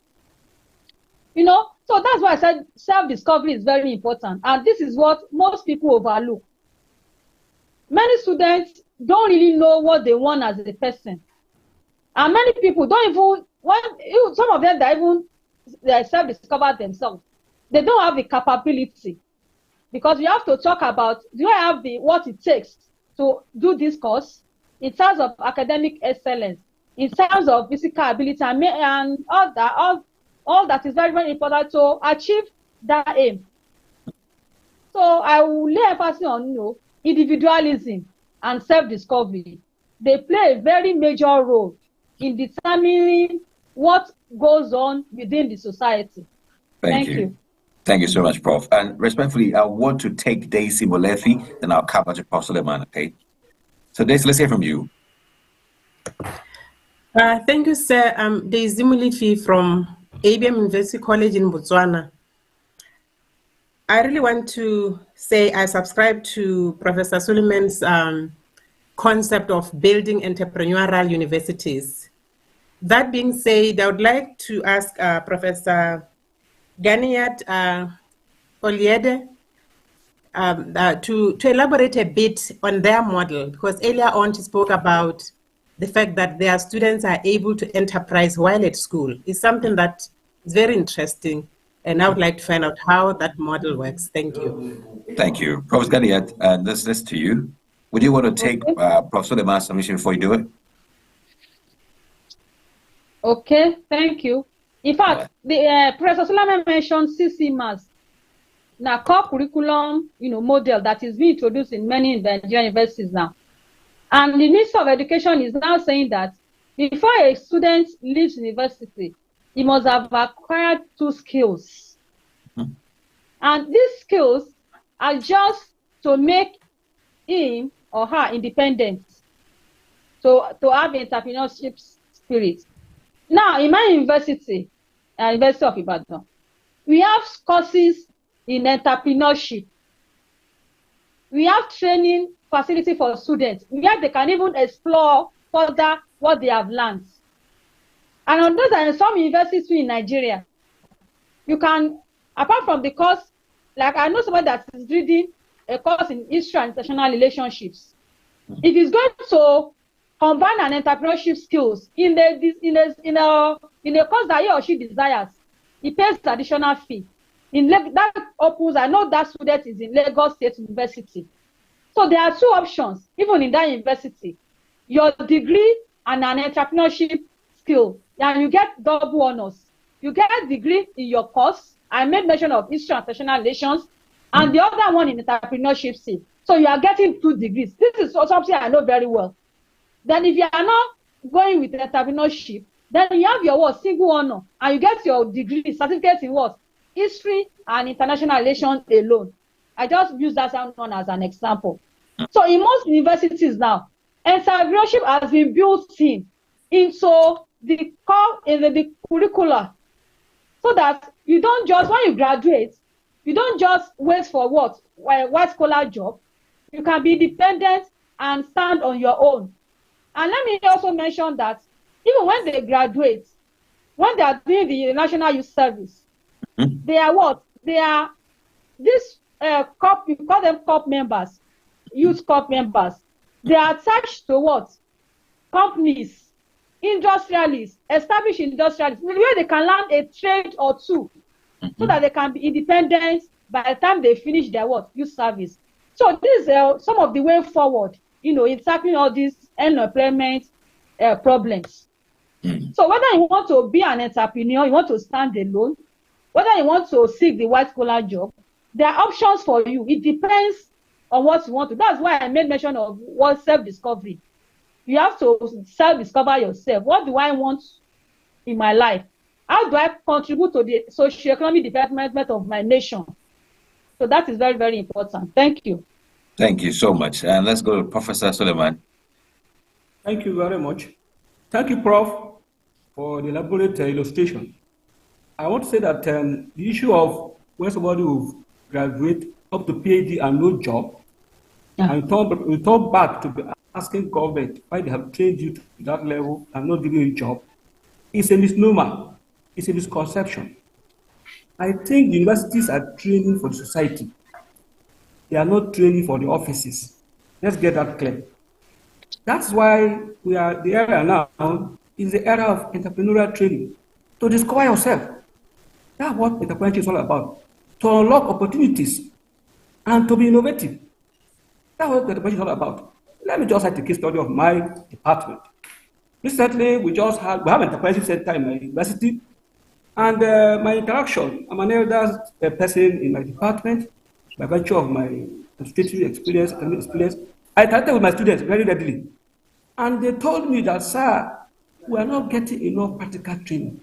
S6: So that's why I said self-discovery is very important. And this is what most people overlook. Many students don't really know what they want as a person. And many people don't even, some of them that even self-discover themselves, they don't have the capability. Because you have to talk about, do I have what it takes to do this course in terms of academic excellence, in terms of physical ability, and all that is very, very important to achieve that aim. So I will lay emphasis on individualism and self-discovery. They play a very major role in determining what goes on within the society. Thank you.
S1: Thank you so much, Prof. And respectfully, I want to take Daisy Molefi, then I'll cover to Prof. Suleiman, okay? So Daisy, let's hear from you.
S12: Thank you, sir. I'm Daisy Molefi from ABM University College in Botswana. I really want to say I subscribe to Professor Suleiman's concept of building entrepreneurial universities. That being said, I would like to ask Professor Ganiat Oliede to elaborate a bit on their model, because earlier on she spoke about the fact that their students are able to enterprise while at school. Is something that is very interesting, and I would like to find out how that model works. Thank you.
S1: Thank you. Professor Ganiat, this to you. Would you want to take Professor Suleiman's submission before you do it?
S6: Okay, thank you. In fact, Professor Suleiman mentioned CCMAS, now core curriculum, model that is being introduced in many Nigerian universities now. And the Minister of Education is now saying that before a student leaves university, he must have acquired 2 skills. Mm-hmm. And these skills are just to make him or her independent, to have entrepreneurship spirit. Now, in my university, University of Ibadan, we have courses in entrepreneurship. We have training facility for students where they can even explore further what they have learned. And on those are some universities in Nigeria, you can, apart from the course, like I know somebody that is reading a course in history and international relationships. If he's going to combine an entrepreneurship skills in a course that he or she desires, he pays additional fee. That opens, I know that student is in Lagos State University. So there are 2 options, even in that university. Your degree and an entrepreneurship skill, and you get double honors. You get a degree in your course. I made mention of history and international relations, and the other one in entrepreneurship skill. So you are getting 2 degrees. This is something I know very well. Then if you are not going with entrepreneurship, then you have your single honor, and you get your degree, certificate in what? History and international relations alone. I just use that one as an example. So in most universities now, entrepreneurship has been built into the curricula, so that you don't just, when you graduate, you don't just wait for white collar job. You can be independent and stand on your own. And let me also mention that even when they graduate, when they are doing the National Youth Service, they are what? They are this you call them corp members, youth corp members. They are attached to what? Companies, industrialists, established industrialists, where they can learn a trade or 2, so that they can be independent by the time they finish their youth service. So these are some of the way forward, in tackling all these unemployment problems. So whether you want to be an entrepreneur, you want to stand alone, whether you want to seek the white collar job, there are options for you. It depends on what you want to. That's why I made mention of what self-discovery. You have to self-discover yourself. What do I want in my life? How do I contribute to the socio-economic development of my nation? So that is very, very important. Thank you.
S1: Thank you so much. And let's go to Professor Suleiman.
S7: Thank you very much. Thank you, Prof, for the elaborate illustration. I want to say that the issue of when somebody will graduate up to PhD and no job, and return back to be asking government why they have trained you to that level and not giving you a job, it's a misnomer. It's a misconception. I think the universities are training for the society. They are not training for the offices. Let's get that clear. That's why we are the era now is the era of entrepreneurial training. To discover yourself. That's what entrepreneurship is all about. To unlock opportunities and to be innovative. That's what entrepreneurship is all about. Let me just cite a case study of my department. Recently, we have an entrepreneurship center in my university, and my interaction, I'm an elder person in my department, by virtue of my administrative experience, I interacted with my students very readily. And they told me that, sir, we are not getting enough practical training.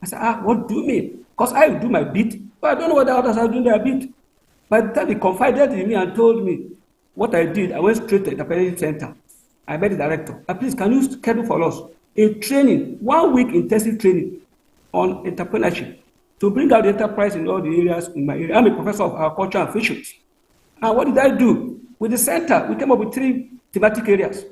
S7: I said, what do you mean? Because I do my bit, but I don't know what the others are doing their bit. By the time they confided in me and told me what I did, I went straight to the entrepreneurship center. I met the director. Please, can you schedule for us a training, 1 week intensive training on entrepreneurship to bring out the enterprise in all the areas in my area. I'm a professor of agriculture and fisheries. And what did I do? With the center, we came up with 3 thematic areas.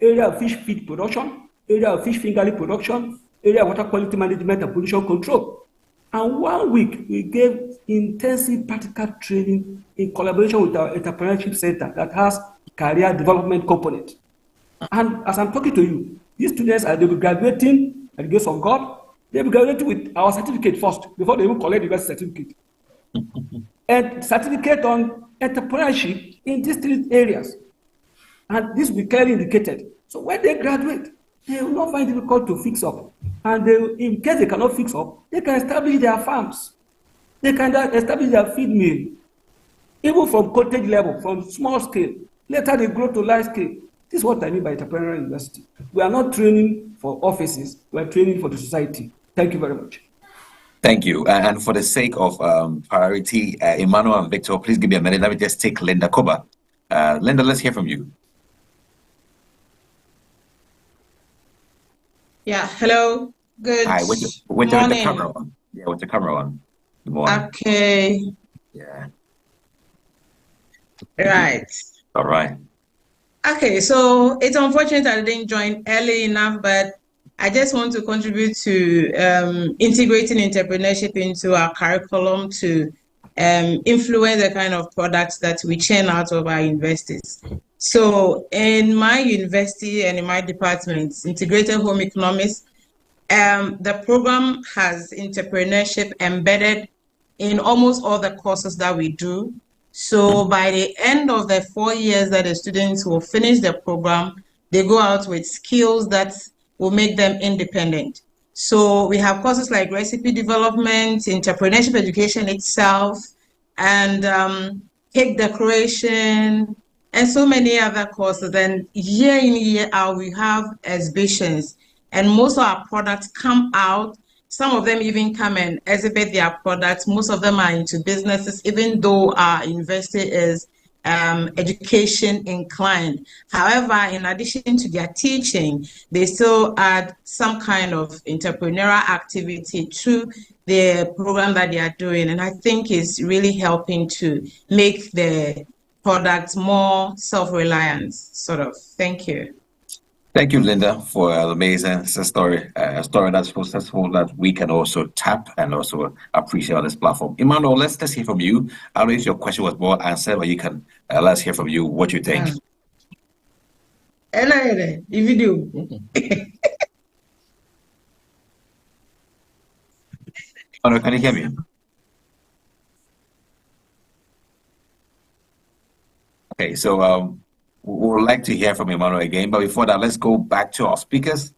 S7: Area of fish feed production, area of fish fingerling production, area of water quality management and pollution control. And 1 week, we gave intensive practical training in collaboration with our entrepreneurship center that has career development component. And as I'm talking to you, these students, they'll be graduating by the grace of God. They'll be graduating with our certificate first, before they even collect the university certificate. And certificate on entrepreneurship in these 3 areas. And this will be clearly indicated. So when they graduate, they will not find it difficult to fix up. And in case they cannot fix up, they can establish their farms. They can establish their feed mill. Even from cottage level, from small scale. Later they grow to large scale. This is what I mean by entrepreneurial university. We are not training for offices, we are training for the society. Thank you very much.
S1: Thank you. And for the sake of priority, Emmanuel and Victor, please give me a minute. Let me just take Linda Koba. Linda, let's hear from you.
S13: Yeah, hello. Good
S1: Hi, with the camera on. Yeah, with the camera on. Good morning.
S13: Okay.
S1: Yeah.
S13: Right.
S1: All right.
S13: Okay, so it's unfortunate I didn't join early enough, but I just want to contribute to integrating entrepreneurship into our curriculum to influence the kind of products that we churn out of our universities. So in my university and in my department, Integrated Home Economics, the program has entrepreneurship embedded in almost all the courses that we do. So by the end of the 4 years that the students will finish the program, they go out with skills that will make them independent. So we have courses like recipe development, entrepreneurship education itself, and cake decoration, and so many other courses. And year in, year out, we have exhibitions, and most of our products come out. Some of them even come and exhibit their products. Most of them are into businesses, even though our university is education inclined. However, in addition to their teaching, they still add some kind of entrepreneurial activity to the program that they are doing. And I think it's really helping to make the products more self-reliant, sort of. Thank you.
S1: Thank you, Linda, for an amazing story, a story that's successful that we can also tap and also appreciate on this platform. Emmanuel, let's hear from you. I don't know if your question was more answered, but you can let's hear from you what you think.
S13: Hello, video.
S1: Emmanuel, can you hear me? Okay, so we would like to hear from Emmanuel again, but before that, let's go back to our speakers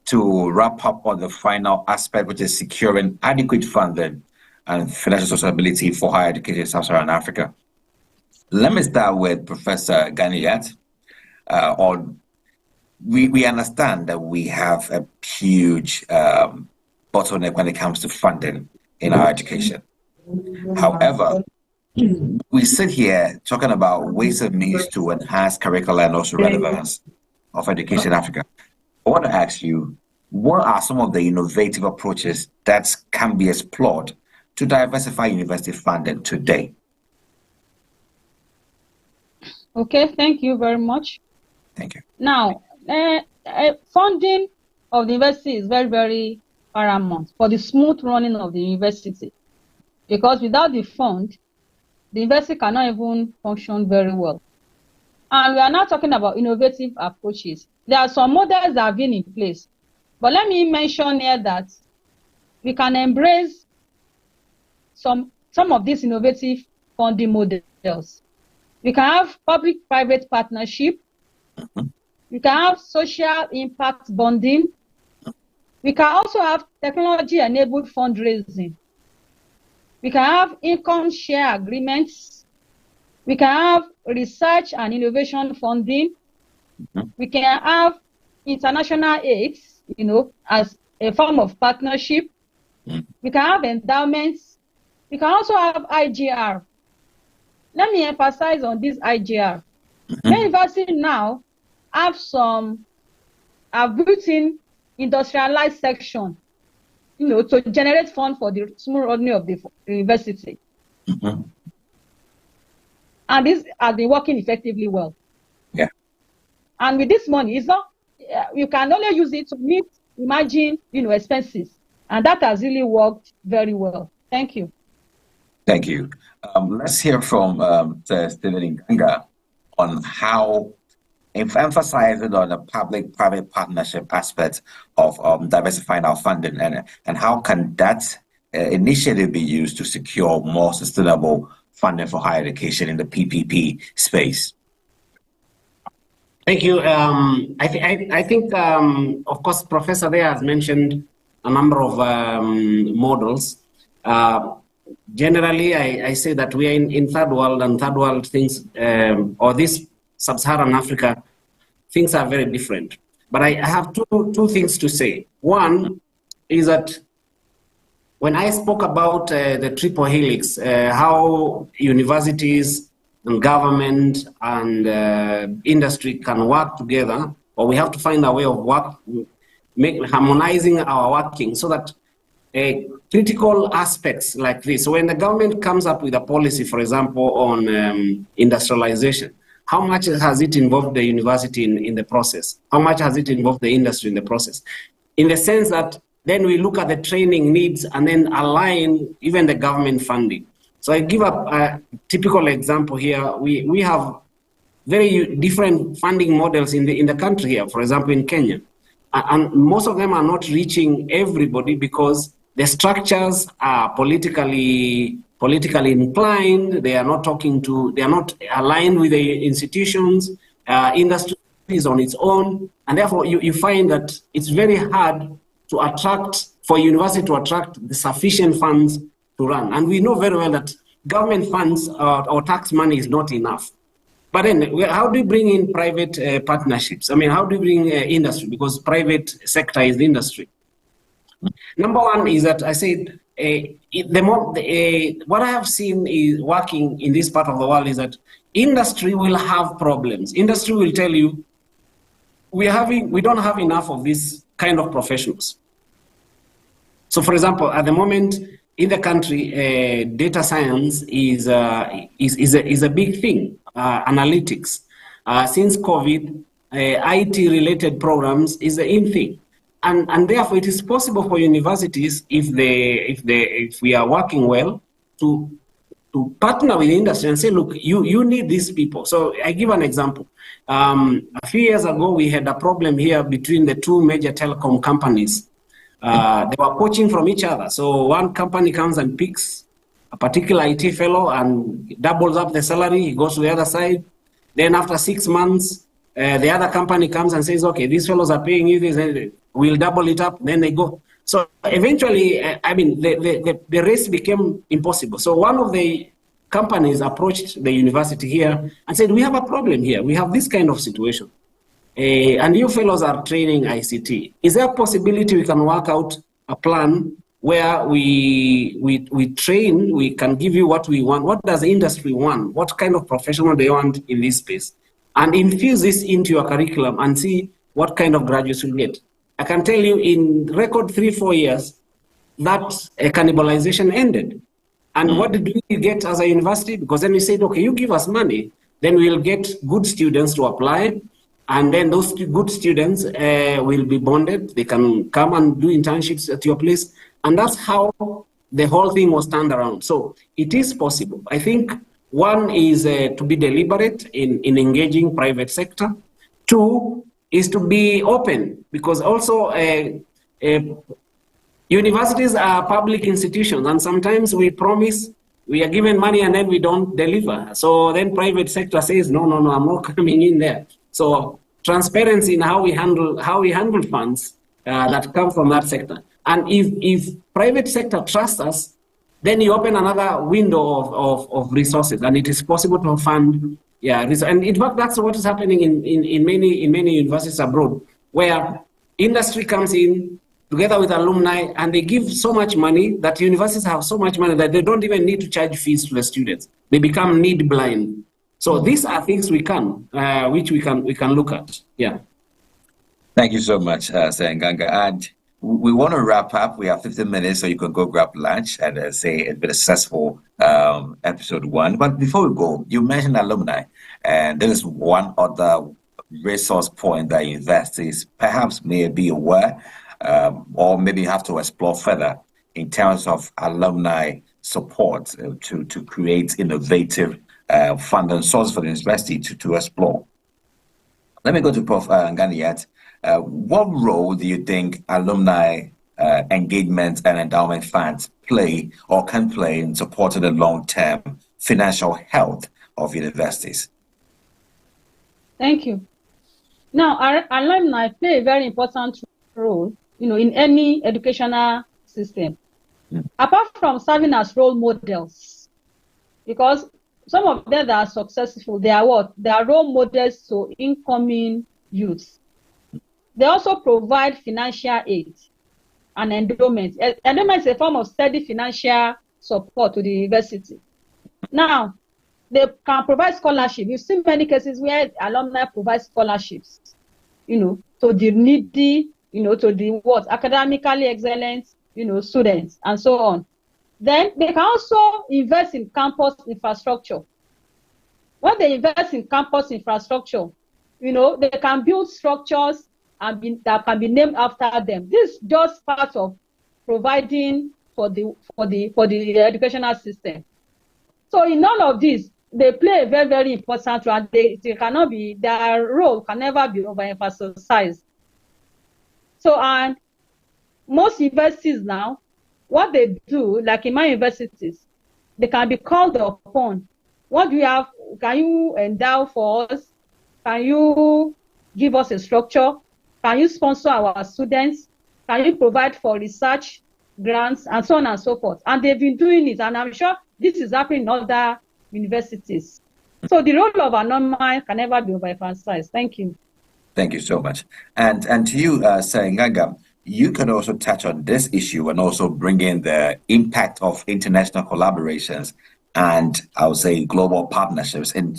S1: to wrap up on the final aspect, which is securing adequate funding and financial sustainability for higher education in Sub-Saharan Africa. Let me start with Professor Ganiat. We understand that we have a huge bottleneck when it comes to funding in our education. However, we sit here talking about ways and means to enhance curricular and also relevance of education in Africa. I want to ask you, what are some of the innovative approaches that can be explored to diversify university funding today?
S6: Okay, thank you very much.
S1: Thank you.
S6: Now, funding of the university is very, very paramount for the smooth running of the university, because without the fund, the university cannot even function very well. And we are now talking about innovative approaches. There are some models that have been in place, but let me mention here that we can embrace some of these innovative funding models. We can have public-private partnership. We can have social impact bonding. We can also have technology-enabled fundraising. We can have income share agreements. We can have research and innovation funding. We can have international aids, as a form of partnership. We can have endowments. We can also have IGR. Let me emphasize on this IGR. University now have built-in industrialized section, to generate funds for the small running of the university. And this has been working effectively well.
S1: Yeah.
S6: And with this money, it's not, you can only use it to meet emerging, expenses. And that has really worked very well. Thank you.
S1: Thank you. Let's hear from Stephen Nganga on how, emphasizing on the public-private partnership aspect of diversifying our funding, and how can that initiative be used to secure more sustainable funding for higher education in the PPP space?
S2: Thank you. I think, of course, Professor there has mentioned a number of models. Generally, I say that we are in third world, and third world things, or this sub-Saharan Africa, things are very different. But I have two things to say. One is that when I spoke about the triple helix, how universities and government and industry can work together, or we have to find a way of harmonizing our working so that critical aspects like this. So when the government comes up with a policy, for example, on industrialization, how much has it involved the university in the process? How much has it involved the industry in the process? In the sense that then we look at the training needs and then align even the government funding. So I give up a typical example here. We have very different funding models in the country here, for example, in Kenya. And most of them are not reaching everybody because the structures are politically inclined. They are not they are not aligned with the institutions. Industry is on its own. And therefore, you find that it's very hard for university to attract the sufficient funds to run. And we know very well that government funds or tax money is not enough. But then, how do you bring in private partnerships? I mean, how do you bring industry? Because private sector is the industry. Number one is that I said, what I have seen is working in this part of the world is that industry will have problems. Industry will tell you, we don't have enough of this kind of professionals. So, for example, at the moment in the country, data science is a big thing. Analytics. Since COVID, IT-related programs is the in thing. And therefore, it is possible for universities, if we are working well, to partner with the industry and say, look, you need these people. So I give an example. A few years ago, we had a problem here between the two major telecom companies. They were poaching from each other. So one company comes and picks a particular IT fellow and doubles up the salary. He goes to the other side. Then after 6 months, the other company comes and says, okay, these fellows are paying you this, we'll double it up. Then they go. So eventually, the race became impossible. So one of the companies approached the university here and said, we have a problem here. We have this kind of situation. And you fellows are training ICT. Is there a possibility we can work out a plan where we train, we can give you what we want? What does the industry want? What kind of professional they want in this space? And infuse this into your curriculum and see what kind of graduates you get. I can tell you in record 3-4 years, that cannibalization ended. And what do you get as a university? Because then we said, okay, you give us money, then we'll get good students to apply. And then those good students will be bonded. They can come and do internships at your place. And that's how the whole thing was turned around. So it is possible. I think one is to be deliberate in engaging private sector. Two is to be open, because also universities are public institutions, and sometimes we promise, we are given money and then we don't deliver. So then private sector says, no, I'm not coming in there. So transparency in how we handle funds that come from that sector. And if private sector trusts us, then you open another window of resources, and it is possible to fund. And in fact, that's what is happening in many universities abroad, where industry comes in together with alumni, and they give so much money that universities have so much money that they don't even need to charge fees to the students. They become need blind. So these are things we can look at. Yeah.
S1: Thank you so much, Sir Nganga. And we want to wrap up. We have 15 minutes, so you can go grab lunch and say it's been a successful episode 1. But before we go, you mentioned alumni, and there is one other resource point that universities perhaps may be aware, or maybe have to explore further in terms of alumni support to create innovative funding sources for the university to explore. Let me go to Prof. Nganiat. What role do you think alumni engagement and endowment funds play or can play in supporting the long-term financial health of universities?
S6: Thank you. Now, our alumni play a very important role, in any educational system. Apart from serving as role models, because some of them that are successful, they are what? They are role models to incoming youths. They also provide financial aid and endowment. Endowment is a form of steady financial support to the university. Now, they can provide scholarship. You've seen many cases where alumni provide scholarships, to the needy, to the academically excellent, students, and so on. Then they can also invest in campus infrastructure. When they invest in campus infrastructure, they can build structures that can be named after them. This is just part of providing for the educational system. So in all of this, they play a very, very important role. Their role can never be overemphasized. So, and most universities now, what they do, like in my universities, they can be called upon. What do you have? Can you endow for us? Can you give us a structure? Can you sponsor our students? Can you provide for research grants and so on and so forth? And they've been doing it, and I'm sure this is happening in other universities. So the role of alumni can never be overemphasized. Thank you.
S1: Thank you so much. And to you, Sir Nganga, you can also touch on this issue and also bring in the impact of international collaborations and I would say global partnerships in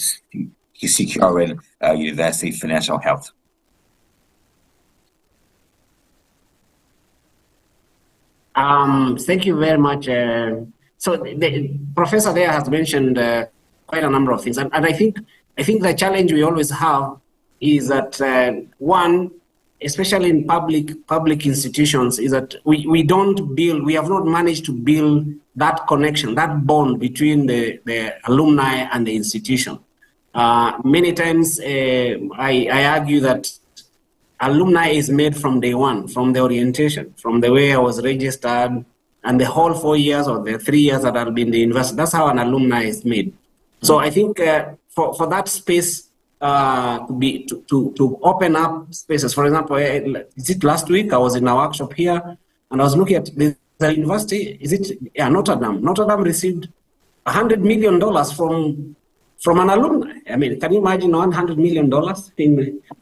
S1: securing university financial health.
S2: Thank you very much. So the professor there has mentioned quite a number of things, and I think the challenge we always have is that one, especially in public institutions, is that we have not managed to build that connection, that bond between the alumni and the institution. Many times I argue that alumni is made from day one, from the orientation, from the way I was registered, and the whole 4 years or the 3 years that I've been in the university. That's how an alumni is made. So I think for that space to open up spaces. For example, is it last week I was in a workshop here and I was looking at the university. Is it Notre Dame? Notre Dame received $100 million from an alumni. I mean, can you imagine $100 million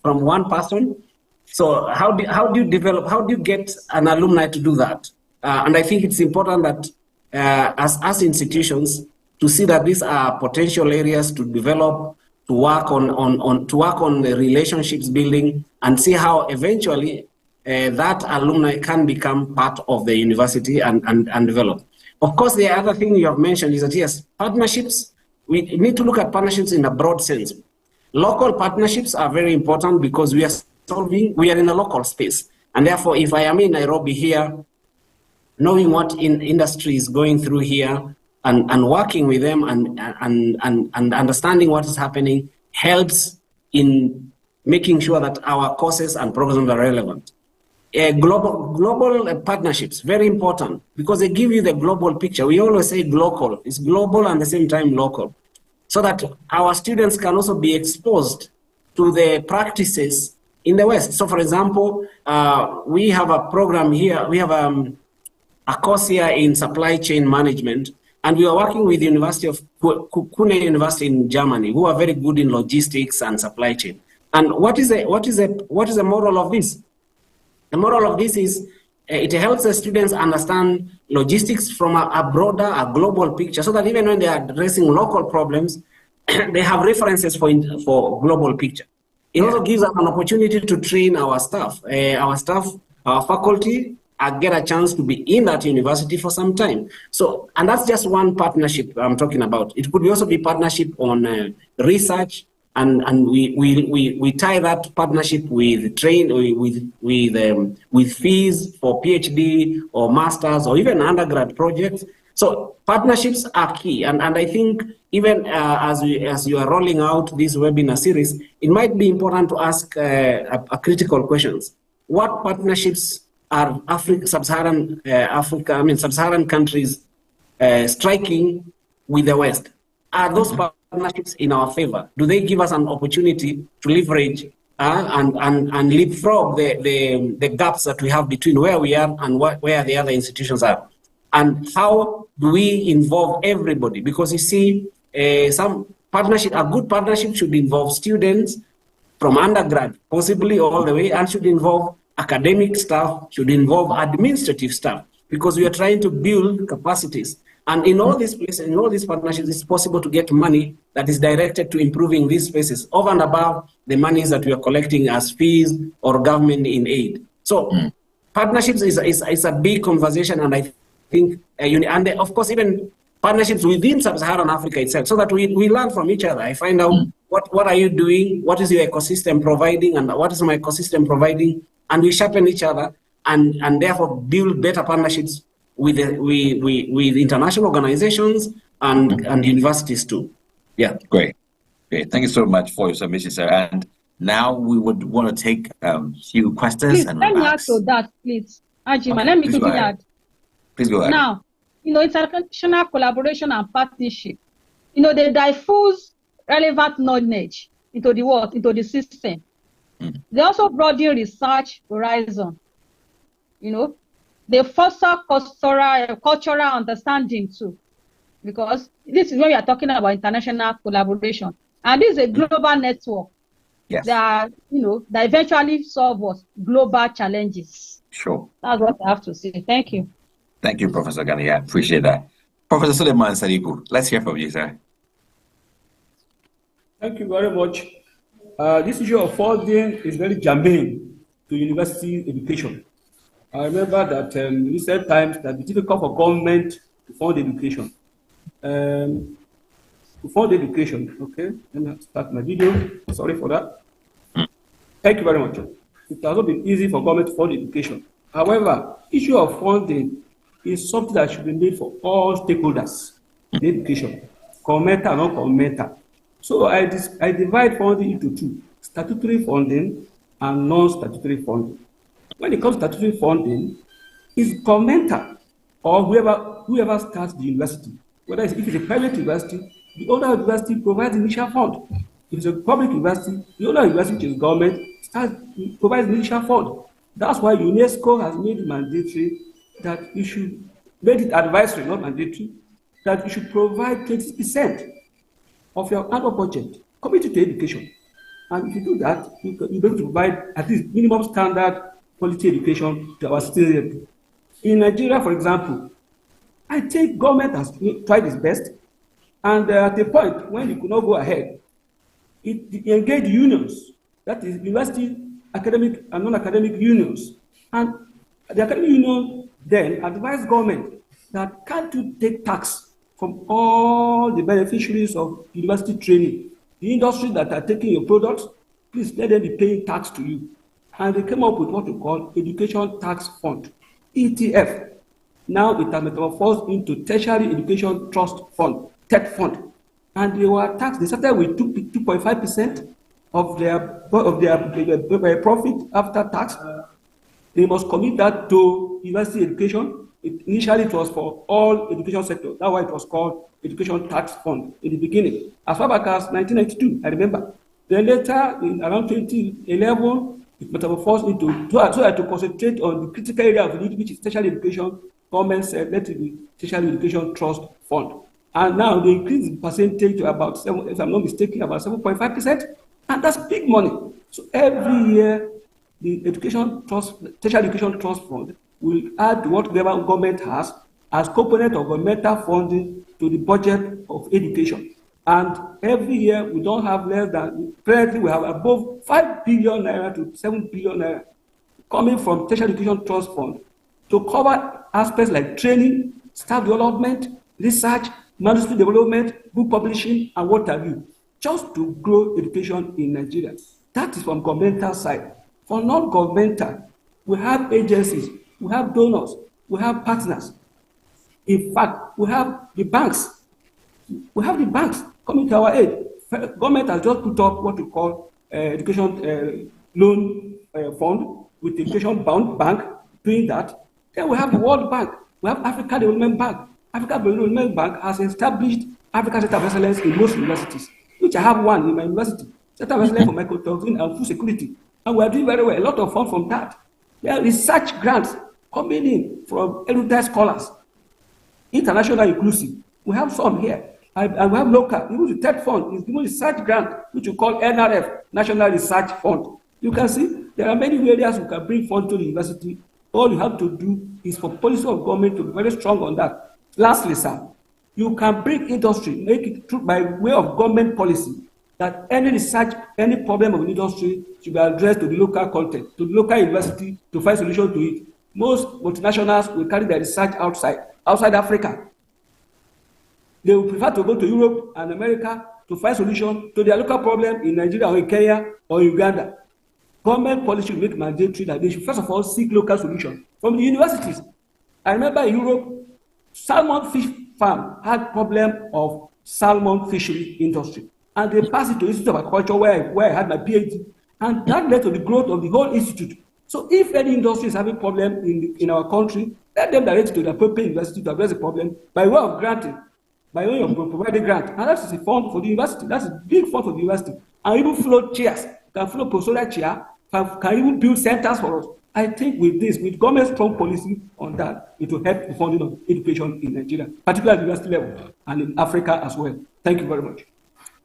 S2: from one person? So how do you get an alumni to do that? And I think it's important that as institutions to see that these are potential areas to develop, to work on the relationships building, and see how eventually that alumni can become part of the university and develop. Of course, the other thing you have mentioned is that, yes, partnerships, we need to look at partnerships in a broad sense. Local partnerships are very important because we are in a local space. And therefore, if I am in Nairobi here, knowing what industry is going through here and working with them and understanding what is happening helps in making sure that our courses and programs are relevant. Global partnerships, very important because they give you the global picture. We always say global. It's global and at the same time local, so that our students can also be exposed to the practices in the West. So for example, we have a program here, we have a course here in supply chain management, and we are working with the University of Kuhne University in Germany, who are very good in logistics and supply chain. And what is the moral of this? The moral of this is it helps the students understand logistics from a broader, a global picture, so that even when they are addressing local problems, they have references for global picture. It also gives us an opportunity to train our staff. Our faculty get a chance to be in that university for some time. So, and that's just one partnership I'm talking about. It could also be partnership on research, and we tie that partnership with with fees for PhD or masters or even undergrad projects. So partnerships are key, and I think even as you are rolling out this webinar series, it might be important to ask a critical questions. What partnerships are sub-Saharan countries striking with the West? Are those partnerships in our favor? Do they give us an opportunity to leverage and leapfrog the gaps that we have between where we are and where the other institutions are? And how do we involve everybody? Because you see, a good partnership should involve students from undergrad, possibly all the way, and should involve academic staff, should involve administrative staff, because we are trying to build capacities. And in all these places, in all these partnerships, it's possible to get money that is directed to improving these spaces over and above the monies that we are collecting as fees or government in aid. So partnerships is a big conversation, and I think, and of course, even partnerships within Sub-Saharan Africa itself, so that we learn from each other. I find out what are you doing, what is your ecosystem providing, and what is my ecosystem providing, and we sharpen each other, and therefore build better partnerships with international organizations and universities too. Yeah.
S1: Great. Thank you so much for your submission, sir. And now we would want to take a few questions.
S6: Please,
S1: and
S6: let me add to that, please. Ajima, let me quickly add.
S1: Please go ahead.
S6: Now, international collaboration and partnership, they diffuse relevant knowledge into the world, into the system. They also broaden research horizon. They foster cultural understanding too, because this is when we are talking about international collaboration, and this is a global network.
S1: Yes.
S6: That that eventually solve us global challenges.
S1: Sure.
S6: That's what I have to say. Thank you.
S1: Thank you, Professor Ghani. I appreciate that. Professor Suleiman Sadiku, let's hear from you, sir.
S7: Thank you very much. This issue of funding is very germane to university education. I remember that in recent times that it's difficult for government to fund education. Okay, let me start my video. Sorry for that. Thank you very much. It has not been easy for government to fund education. However, issue of funding is something that should be made for all stakeholders in education, commental and non-commental. So I divide funding into two: statutory funding and non-statutory funding. When it comes to statutory funding, it's commental or whoever starts the university. Whether if it's a private university, the owner of the university provides initial fund. If it's a public university, the owner of the university, which is government, provides initial fund. That's why UNESCO has made it mandatory that you should make it advisory, not mandatory, that you should provide 20% of your annual budget committed to education. And if you do that, you'll be able to provide at least minimum standard quality education to our citizens. In Nigeria, for example, I think government has tried its best, and at the point when it could not go ahead, it engaged unions, that is university, academic and non-academic unions. And the academic union then advised government that can't you take tax from all the beneficiaries of university training? The industries that are taking your products, please let them be paying tax to you. And they came up with what we call Education Tax Fund, ETF. Now it has metamorphosed into Tertiary Education Trust Fund, TET Fund. And they were taxed. They started with 2.5% of their profit after tax. They must commit that to university education. Initially, it was for all education sectors. That's why it was called Education Tax Fund in the beginning. As far back as 1992, I remember. Then later, in around 2011, it metamorphosed into, so that to concentrate on the critical area of need, which is tertiary education. Government said, let it be Tertiary Education Trust Fund. And now they increased the percentage to about 7, if I'm not mistaken, about 7.5%. And that's big money. So every year, the Tertiary Education Trust Fund will add to what the government has as component of governmental funding to the budget of education. And every year, we don't have less than, currently we have above 5 billion naira to 7 billion naira coming from Tertiary Education Trust Fund to cover aspects like training, staff development, research, manuscript development, book publishing, and what have you, just to grow education in Nigeria. That is from governmental side. For non-governmental, we have agencies, we have donors, we have partners. In fact, we have the banks. We have the banks coming to our aid. Government has just put up what we call education loan fund with the education bank doing that. Then we have the World Bank. We have Africa Development Bank. Africa Development Bank has established Africa Center of Excellence in most universities, which I have one in my university. Center of Excellence for Microtoxin and Food Security. And we are doing very well. A lot of funds from that. There are research grants coming in from erudite scholars, international inclusive. We have some here. And we have local. Even the TET Fund is giving research grant, which we call NRF, National Research Fund. You can see there are many areas we can bring funds to the university. All you have to do is for policy of government to be very strong on that. Lastly, sir, you can bring industry, make it through by way of government policy that any research, any problem of an industry should be addressed to the local content, to the local university to find solution to it. Most multinationals will carry their research outside Africa. They will prefer to go to Europe and America to find solution to their local problem in Nigeria or in Kenya or Uganda. Government policy should make mandatory that they should first of all seek local solutions from the universities. I remember in Europe, salmon fish farm had problem of salmon fishery industry. And they passed it to the Institute of Agriculture where I had my PhD. And that led to the growth of the whole institute. So if any industry is having problem in our country, let them direct it to the appropriate university to address the problem by way of granting, by way of providing grant. And that is a fund for the university. That's a big fund for the university. And even float chairs, can float professorial chair, can even build centers for us. I think with this, with government strong policy on that, it will help the funding of education in Nigeria, particularly at the university level and in Africa as well. Thank you very much.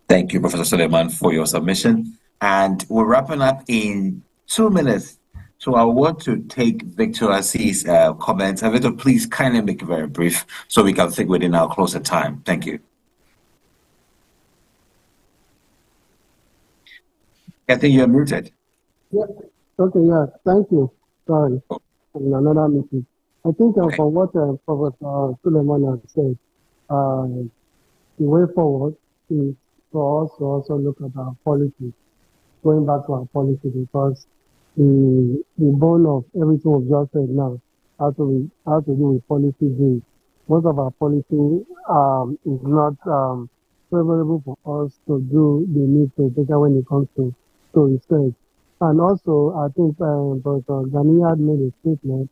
S1: Thank you, Professor Suleiman, for your submission. And we're wrapping up in 2 minutes. So I want to take Victor Assis' comments. Victor, please kindly make it very brief so we can think within our closer time. Thank you. I think you're muted.
S8: Yeah. Okay, yeah, thank you. Sorry, in another meeting. I think from what Professor Suleiman has said, the way forward is for us to also look at our policy, going back to our policy, because the bone of everything we've just said now has to do with policy views. Most of our policy is not favorable for us to do the need to data when it comes to research. And also, I think Professor Ghani had made a statement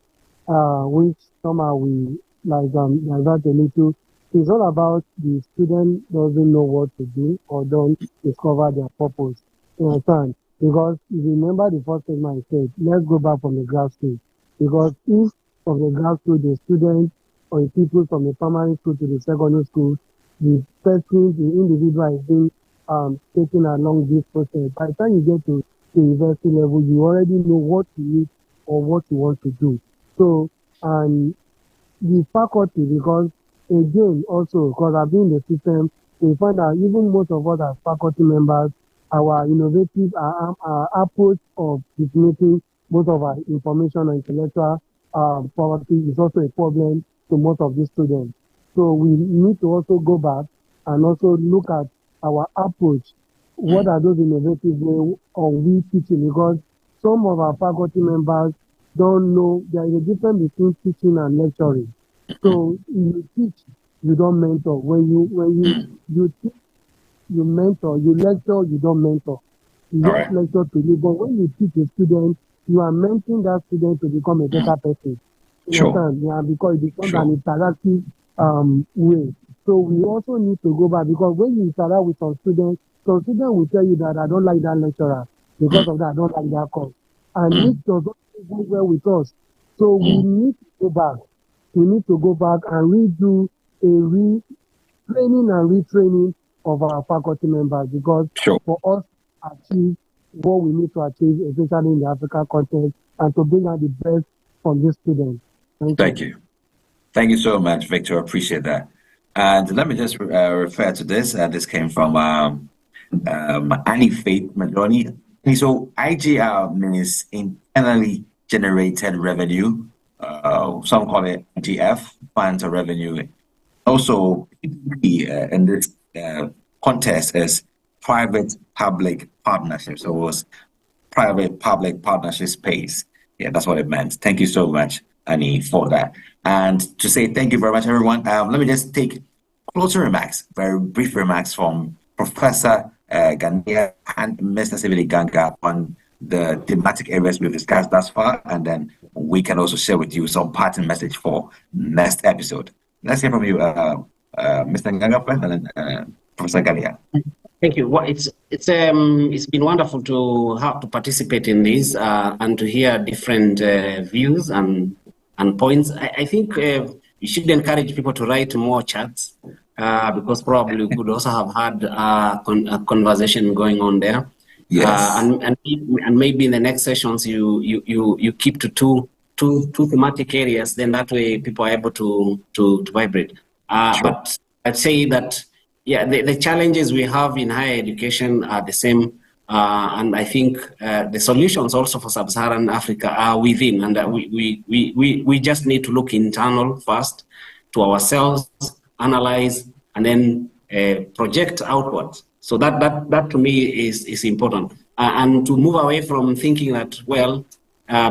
S8: which somehow we divert a little. It's all about the student doesn't know what to do or don't discover their purpose. You understand? Because if you remember the first statement I said, let's go back from the grassroots. Because if from the grassroots, the student or the people from the primary school to the secondary school, the person, the individual is being taken along this process. By the time you get to the university level, you already know what you need or what you want to do. So, and the faculty, because again, also, because I've been in the system, we find that even most of us as faculty members, our innovative approach of disseminating both of our information and intellectual property is also a problem to most of these students. So we need to also go back and also look at our approach. What are those innovative ways of we teaching? Because some of our faculty members don't know there is a difference between teaching and lecturing. So you teach, you don't mentor. When you teach, you mentor. You lecture, you don't mentor. You just lecture to you. But when you teach a student, you are mentoring that student to become a better person. You understand? Yeah, because it becomes an interactive way. So we also need to go back, because when you interact with some students will tell you that I don't like that lecturer. Because of that, I don't like that course. And it does not go well with us. So we need to go back. We need to go back and redo a training and retraining of our faculty members, because for us to achieve what we need to achieve, especially in the African context, and to bring out the best from these students.
S1: Thank you. Thank you so much, Victor. Appreciate that. And let me just refer to this. This came from Annie Faith Maloney. So IGR means internally generated revenue. Some call it IGF, funds or revenue. Also, in this context is private-public partnership. So it was private-public partnership space. Yeah, that's what it meant. Thank you so much, Annie, for that. And to say thank you very much, everyone, let me just take closer remarks, very brief remarks from Professor Gania and Mr. Sibili Ganga on the thematic areas we've discussed thus far, and then we can also share with you some parting message for next episode. Let's hear from you, Mr. Ganga, and then Professor Gania.
S2: Thank you. Well, it's been wonderful to have to participate in this and to hear different views and points. I think you should encourage people to write more chats because probably we could also have had a conversation going on there.
S1: Yes.
S2: And maybe in the next sessions you keep to two thematic areas. Then that way people are able to vibrate. But I'd say that. Yeah, the challenges we have in higher education are the same, and I think the solutions also for sub-Saharan Africa are within, and we just need to look internal first to ourselves, analyze, and then project outwards. So that to me is important, and to move away from thinking that, well,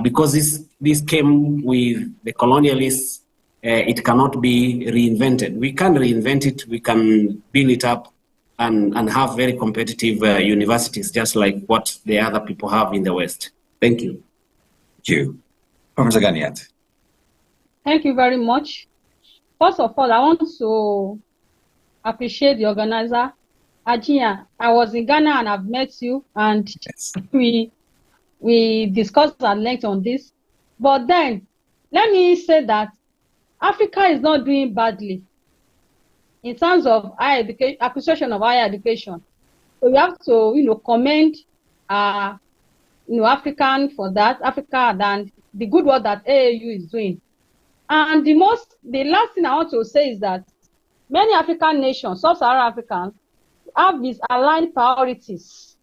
S2: because this came with the colonialists. It cannot be reinvented. We can reinvent it, we can build it up and have very competitive universities, just like what the other people have in the West. Thank you.
S1: Thank you. Professor Ganiat.
S6: Thank you very much. First of all, I want to appreciate the organizer. Ajia, I was in Ghana and I've met you, and we discussed at length on this. But then, let me say that Africa is not doing badly in terms of higher education, acquisition of higher education. So we have to, commend, African for that, Africa, and the good work that AAU is doing. And the last thing I want to say is that many African nations, sub-Saharan Africans, have misaligned priorities.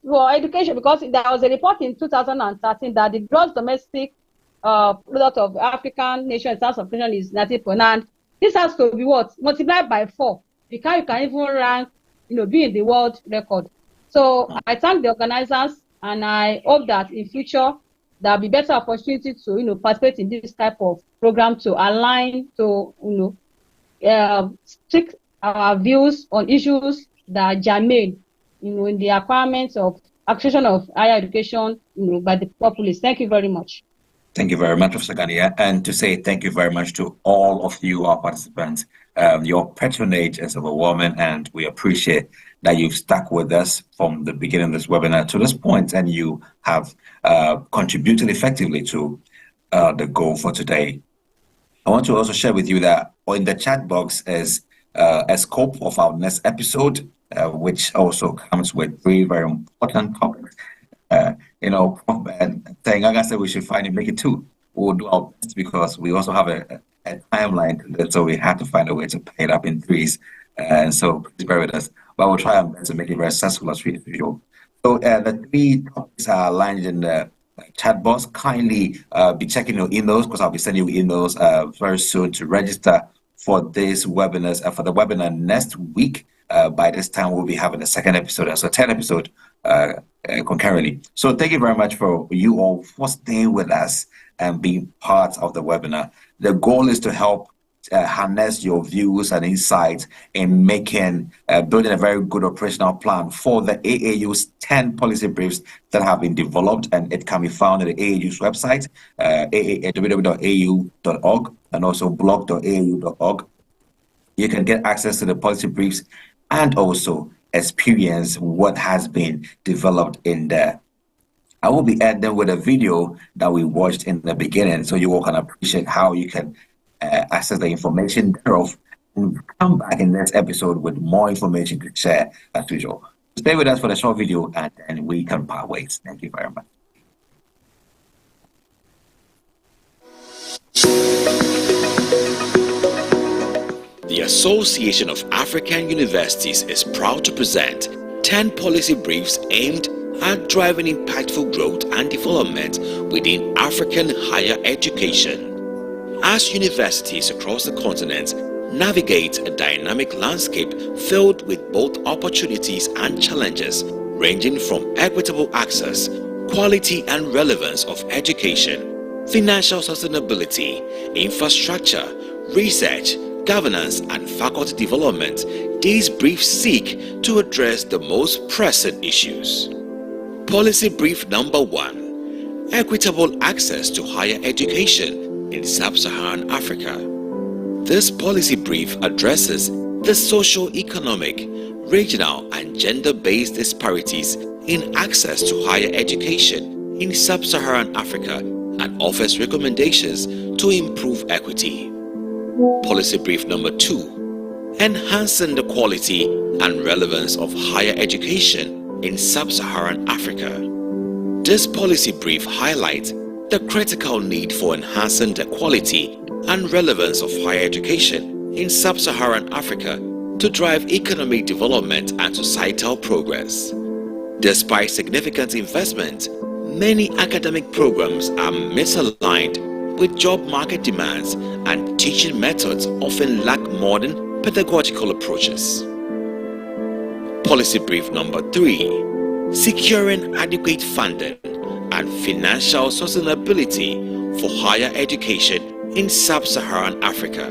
S6: For education, because there was a report in 2013 that the gross domestic product of African nation in terms of education is 90%. And this has to be multiplied by 4. You can even rank, be in the world record. So I thank the organizers, and I hope that in future there'll be better opportunity to participate in this type of program to align to stick our views on issues that are germane in the acquirements of acquisition of higher education by the populace. Thank you very much.
S1: Thank you very much, Professor Gania, and to say thank you very much to all of you, our participants. Your patronage is overwhelming, and we appreciate that you've stuck with us from the beginning of this webinar to this point, and you have contributed effectively to the goal for today. I want to also share with you that in the chat box is a scope of our next episode, which also comes with 3 very important topics. Tenganga said we should finally make it 2. We'll do our best because we also have a timeline to this, so we have to find a way to pay it up in 3s. And so please bear with us. But we'll try our best to make it very successful as usual. So the 3 topics are aligned in the chat box. Kindly be checking your emails, because I'll be sending you emails very soon to register for this webinars and for the webinar next week. By this time, we'll be having a second episode, so 10 episode concurrently. So thank you very much for you all for staying with us and being part of the webinar. The goal is to help harness your views and insights in making, building a very good operational plan for the AAU's 10 policy briefs that have been developed, and it can be found at the AAU's website, www.aau.org, and also blog.aau.org. You can get access to the policy briefs and also experience what has been developed in there. I will be ending with a video that we watched in the beginning, so you all can appreciate how you can access the information thereof, and come back in the next episode with more information to share as usual. Stay with us for the short video, and then we can part ways. Thank you very much.
S3: The Association of African Universities is proud to present 10 policy briefs aimed at driving impactful growth and development within African higher education. As universities across the continent navigate a dynamic landscape filled with both opportunities and challenges, ranging from equitable access, quality and relevance of education, financial sustainability, infrastructure, research, governance and faculty development, these briefs seek to address the most pressing issues. Policy Brief Number 1: Equitable Access to Higher Education in Sub-Saharan Africa. This policy brief addresses the socio-economic, regional and gender-based disparities in access to higher education in Sub-Saharan Africa and offers recommendations to improve equity. Policy Brief Number 2: Enhancing the quality and relevance of higher education in Sub-Saharan Africa. This policy brief highlights the critical need for enhancing the quality and relevance of higher education in Sub-Saharan Africa to drive economic development and societal progress. Despite significant investment, many academic programs are misaligned with job market demands, and teaching methods often lack modern pedagogical approaches. Policy Brief Number 3: Securing adequate funding and financial sustainability for higher education in Sub-Saharan Africa.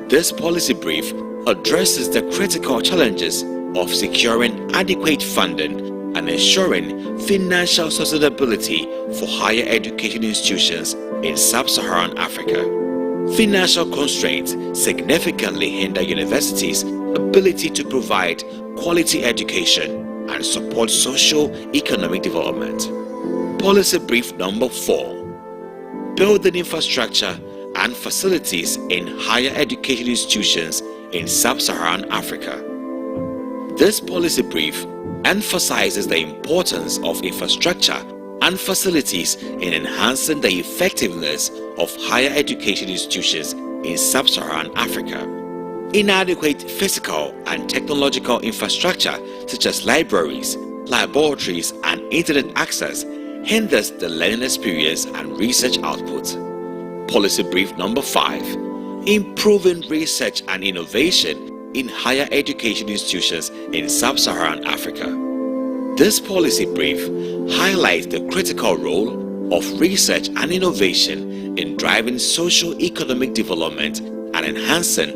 S3: This policy brief addresses the critical challenges of securing adequate funding and ensuring financial sustainability for higher education institutions in Sub-Saharan Africa. Financial constraints significantly hinder universities' ability to provide quality education and support socio-economic development. Policy Brief Number 4: Building infrastructure and facilities in higher education institutions in Sub-Saharan Africa. This policy brief emphasizes the importance of infrastructure and facilities in enhancing the effectiveness of higher education institutions in Sub-Saharan Africa. Inadequate physical and technological infrastructure such as libraries, laboratories, and internet access hinders the learning experience and research output. Policy Brief Number 5: Improving research and innovation in higher education institutions in Sub-Saharan Africa. This policy brief highlights the critical role of research and innovation in driving socio-economic development and enhancing